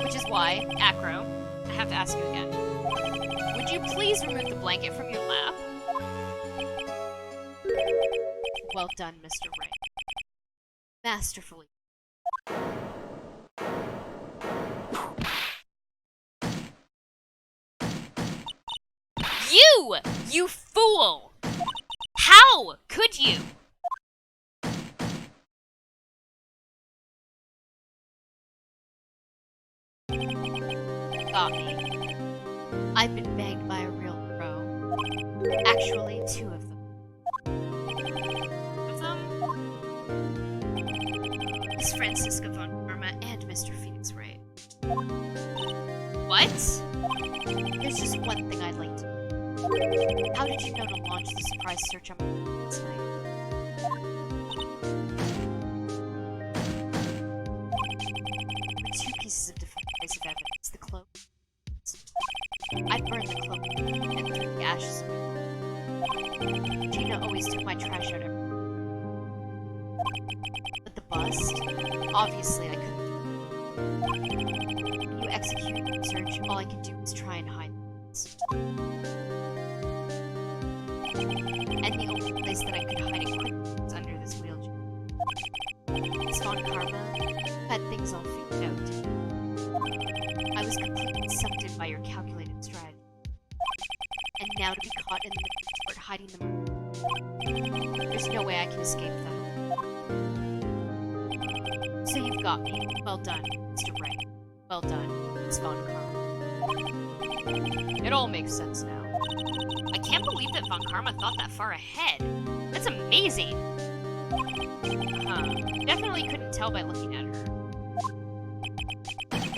Which is why, Acro, I have to ask you again. Would you please remove the blanket from your lap? Well done, Mr. Wright. Masterfully. You! You fool! How could you? Got me. I've been banged by a real pro. Actually, 2 of them. Miss Francisca Von Karma and Mr. Phoenix Wright. What? There's just one thing I'd like to know. How did you know to launch the surprise search on my phone tonight? There were 2 pieces of decisive evidence. The cloak. I burned the cloak and threw the ashes away. Gina always took my trash out every bust. Obviously, I couldn't do it. When you execute the search, all I can do is try and hide it. And the only place that I could hide it quickly was under this wheelchair. Miss Von Karma had things all figured out. I was completely sucked in by your calculated strategy. And now to be caught in the middle of hiding them. There's no way I can escape them. So you've got me. Well done, Mr. Wright. Well done, Miss Von Karma. It all makes sense now. I can't believe that Von Karma thought that far ahead. That's amazing! Definitely couldn't tell by looking at her.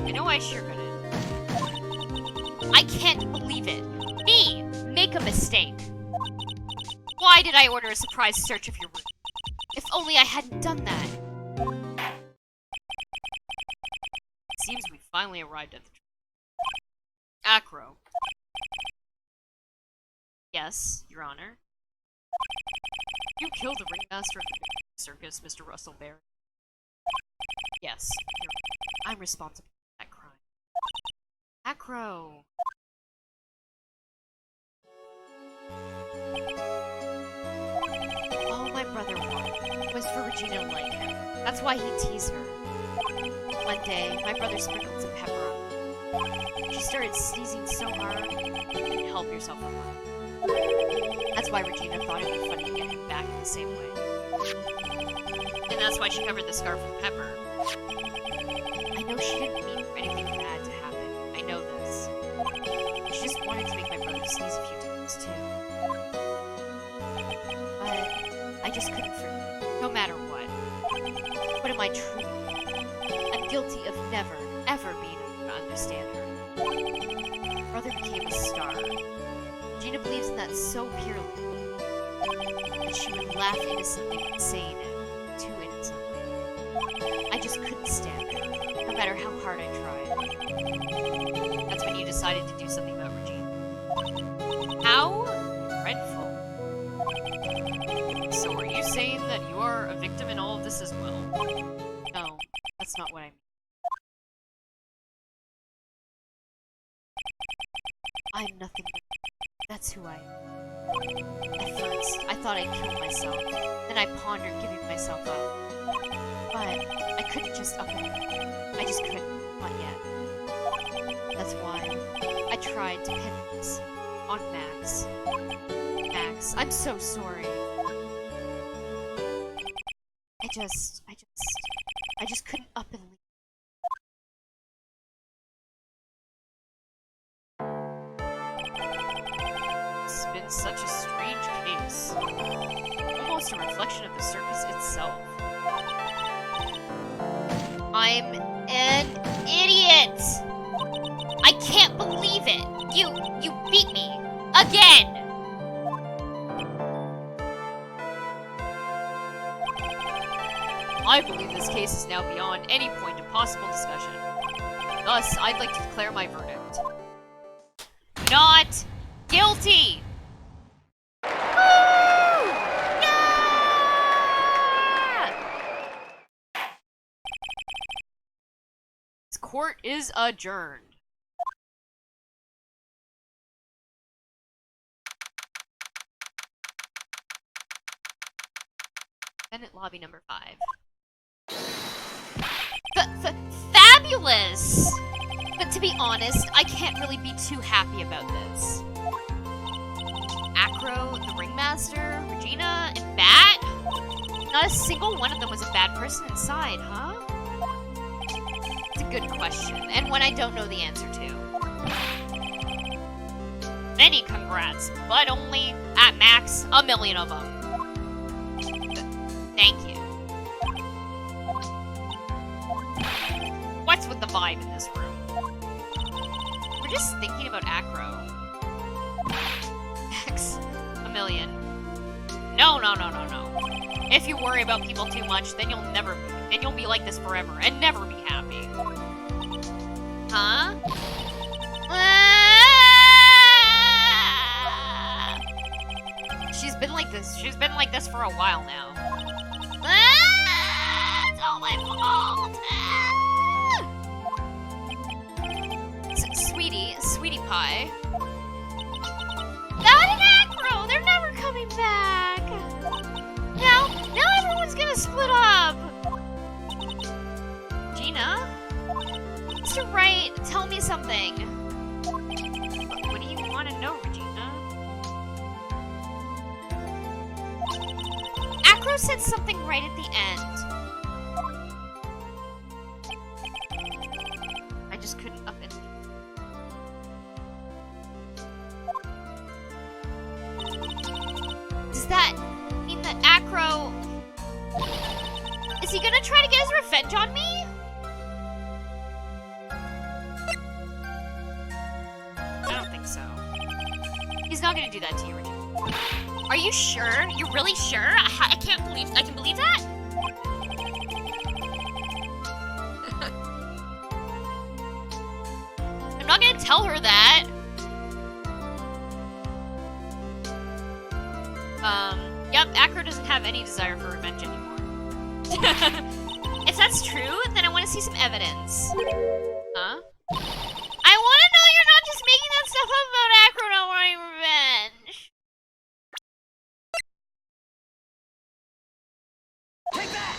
I know I sure couldn't. I can't believe it! Me! Make a mistake! Why did I order a surprise search of your room? If only I hadn't done that! Seems we finally arrived at the Acro. Yes, Your Honor. You killed the ringmaster of the circus, Mr. Russell Barry. Yes, I'm responsible for that crime. Acro. All my brother wanted was for Regina to like him. That's why he teased her. One day, my brother sprinkled some pepper on her. She started sneezing so hard, you couldn't help yourself from her. That's why Regina thought it'd be funny to get him back in the same way. And that's why she covered the scarf with pepper. I know she didn't mean for anything bad to happen. I know this. She just wanted to make my brother sneeze a few times, too. But I just couldn't forget, no matter what. What am I truly? I'm guilty of never, ever being able to understand her. Brother became a star. Gina believes in that so purely that she would laugh innocently and saying it, too innocently. I just couldn't stand it, no matter how hard I tried. That's when you decided to do something about Regina. How? dreadful. So are you saying that you are a victim in all of this as well? No, that's not what I mean. I'm nothing but that's who I am. At first, I thought I'd killed myself. Then I pondered giving myself up. But I couldn't just up it. I just couldn't. Not yet. That's why I tried to pin this on Max. Max, I'm so sorry. I just couldn't up and leave. It's been such a strange case. Almost a reflection of the circus itself. I'm an idiot! I can't believe it! You beat me! Again! I believe this case is now beyond any point of possible discussion. Thus, I'd like to declare my verdict. Not guilty! Woo! Yeah! This court is adjourned. Senate lobby number 5. Fabulous! But to be honest, I can't really be too happy about this. Acro, the ringmaster, Regina, and Bat? Not a single one of them was a bad person inside, huh? It's a good question, and one I don't know the answer to. Many congrats, but only, at max, 1 million of them. Thank you. What's with the vibe in this room? We're just thinking about Acro. Max, 1 million. No. If you worry about people too much, then you'll be like this forever and never be happy. Huh? She's been like this for a while now. It's all my fault. Sweetie pie. That and Acro, they're never coming back. Now everyone's gonna split up. Gina? Mr. Wright, tell me something. What do you want to know, Regina? Acro said something right at the end. I just couldn't up it. Does that mean that Acro... Is he gonna try to get his revenge on me? I don't think so. He's not gonna do that to you, Regina. Are you sure? You're really sure? I can't believe... I can believe that? I'm not gonna tell her that. Yep, Acro doesn't have any desire for revenge anymore. If that's true, then I want to see some evidence. Huh? I want to know you're not just making that stuff up about Acro not wanting revenge. Take that!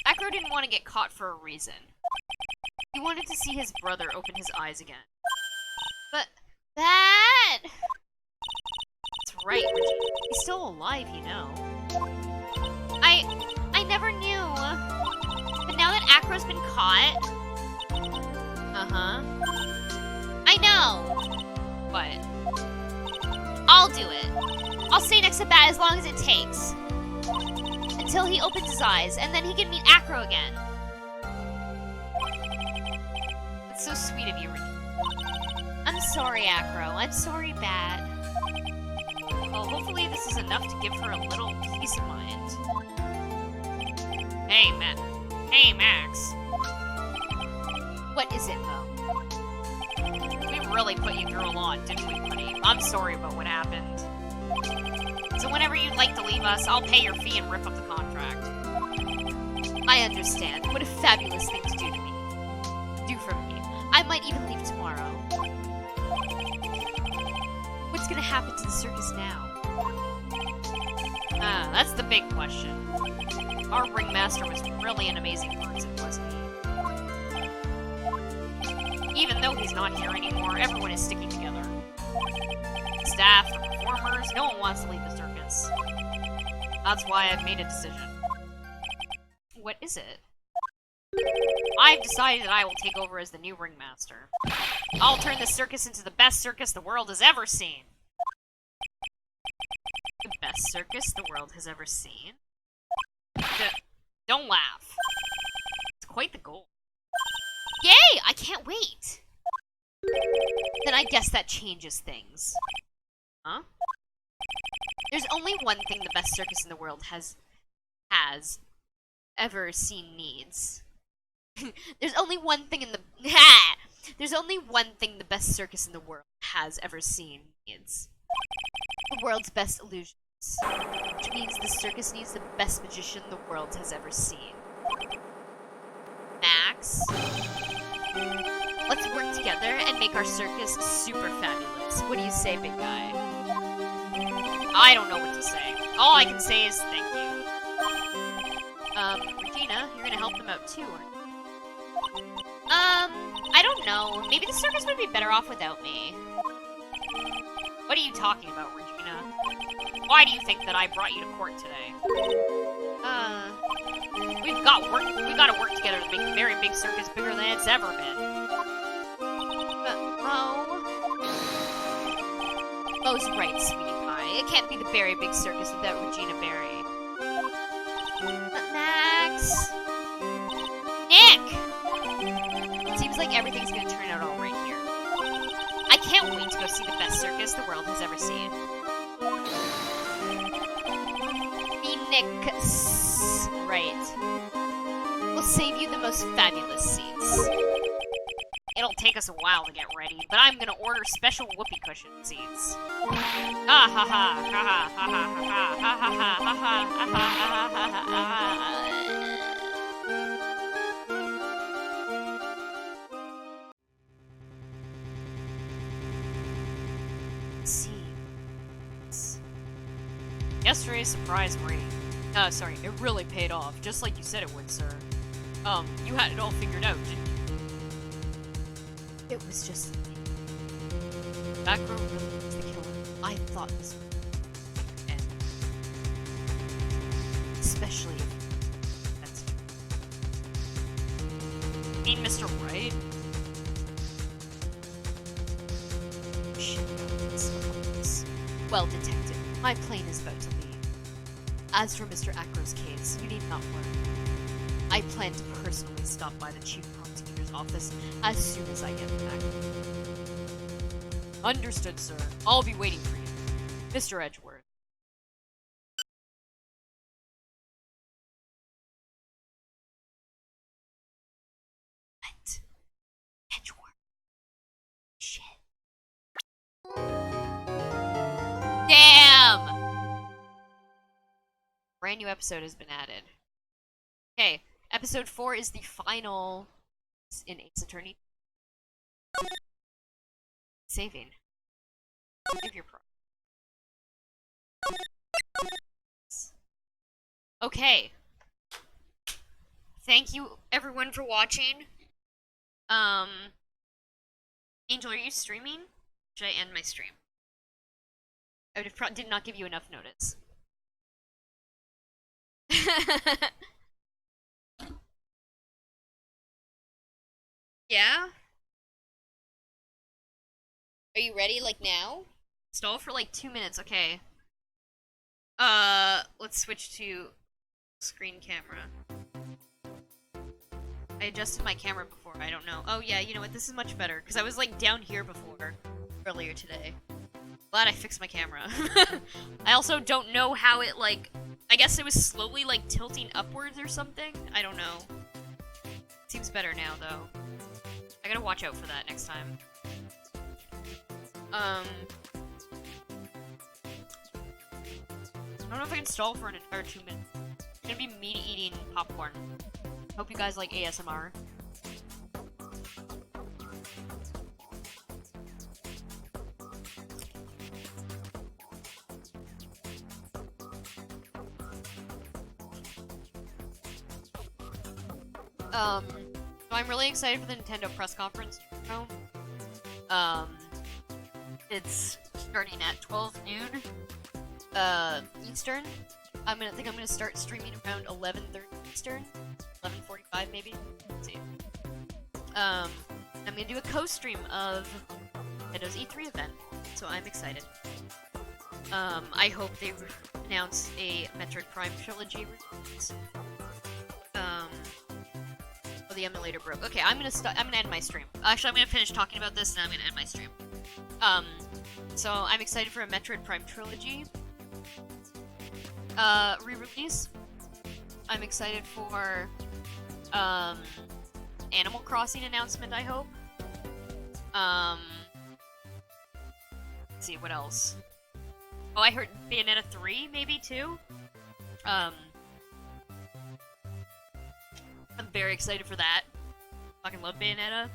Acro didn't want to get caught for a reason. He wanted to see his brother open his eyes again. But that... That's right, he's still alive, you know. I never knew. But now that Acro's been caught... Uh-huh. I know. What? I'll do it. I'll stay next to Bat as long as it takes. Until he opens his eyes, and then he can meet Acro again. That's so sweet of you, Regina. I'm sorry, Acro. I'm sorry, Bat. Well, hopefully this is enough to give her a little peace of mind. Hey, Max. What is it, Mo? We really put you through a lot, didn't we, buddy? I'm sorry about what happened. So whenever you'd like to leave us, I'll pay your fee and rip up the contract. I understand. What a fabulous thing to do to me. Do for me. I might even leave tomorrow. What's gonna happen to the circus now? That's the big question. Our ringmaster was really an amazing person, wasn't he? Even though he's not here anymore, everyone is sticking together. Staff, the performers, no one wants to leave the circus. That's why I've made a decision. What is it? I've decided that I will take over as the new ringmaster. I'll turn the circus into the best circus the world has ever seen. The best circus the world has ever seen? Don't laugh. It's quite the goal. Yay! I can't wait! Then I guess that changes things. Huh? There's only one thing the best circus in the world has ever seen needs. There's only one thing in the There's only one thing the best circus in the world has ever seen needs. The world's best illusions. Which means the circus needs the best magician the world has ever seen. Max? Let's work together and make our circus super fabulous. What do you say, big guy? I don't know what to say. All I can say is thank you. Regina, you're gonna help them out too, aren't you? I don't know. Maybe the circus would be better off without me. What are you talking about, Regina? Why do you think that I brought you to court today? We've gotta work together to make a very big circus bigger than it's ever been. Mo's right, sweetie pie. It can't be the very big circus without Regina Berry. But Max... Nick! It seems like everything's gonna turn out alright here. I can't wait to go see the best circus the world has ever seen. Phoenix. Right. We'll save you the most fabulous seats. It'll take us a while to get ready, but I'm gonna order special whoopee cushion seats. Ha ha ha ha ha ha ha ha ha ha ha ha. Yesterday's surprise rate. Sorry, it really paid off, just like you said it would, sir. You had it all figured out, didn't you? It was just... That girl really was the killer. I thought this would end. Especially if that's true. You mean Mr. Wright? Shit, well, detective, my plane is about to leave. As for Mr. Acro's case, you need not worry. I plan to personally stop by the chief prosecutor's office as soon as I get back. Understood, sir. I'll be waiting for you. Mr. Edgeworth. What? Edgeworth. Shit. Damn! Brand new episode has been added. Okay, episode 4 is the final in Ace Attorney. Saving. Save your progress. Okay. Thank you everyone for watching. Angel, are you streaming? Should I end my stream? I did not give you enough notice. Yeah? Are you ready, like, now? Stall for, like, 2 minutes, okay. Let's switch to screen camera. I adjusted my camera before, I don't know. Oh, yeah, you know what, this is much better, because I was, like, down here before, earlier today. Glad I fixed my camera. I also don't know how it, like... I guess it was slowly, like, tilting upwards or something? I don't know. Seems better now, though. I gotta watch out for that next time. I don't know if I can stall for an entire 2 minutes. It's gonna be me eating popcorn. Hope you guys like ASMR. So I'm really excited for the Nintendo press conference tomorrow. It's starting at 12 noon, Eastern. I'm gonna start streaming around 11:30 Eastern, 11:45 maybe. Let's see. I'm gonna do a co-stream of Nintendo's E3 event, so I'm excited. I hope they announce a Metroid Prime trilogy release. Oh, the emulator broke. Okay, I'm gonna end my stream. Actually, I'm gonna finish talking about this, and I'm gonna end my stream. So I'm excited for a Metroid Prime trilogy re-release. I'm excited for Animal Crossing announcement, I hope. Let's see, what else? Oh, I heard Bayonetta 3, maybe, too? I'm very excited for that. Fucking love Bayonetta.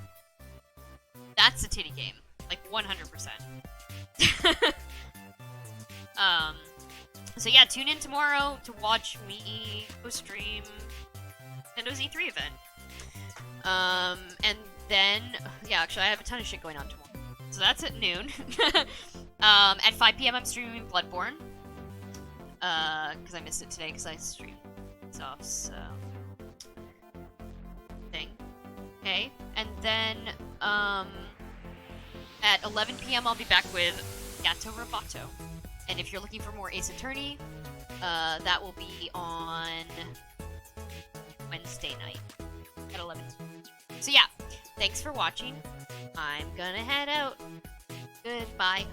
That's a titty game. Like, 100%. So yeah, tune in tomorrow to watch me stream Nintendo's E3 event. And then, yeah, actually I have a ton of shit going on tomorrow. So that's at noon. At 5 p.m. I'm streaming Bloodborne. Because I missed it today because I streamed it off, so... thing. Okay, and then, at 11 p.m. I'll be back with Gato Roboto. And if you're looking for more Ace Attorney, that will be on Wednesday night at 11. So yeah, thanks for watching. I'm gonna head out. Goodbye.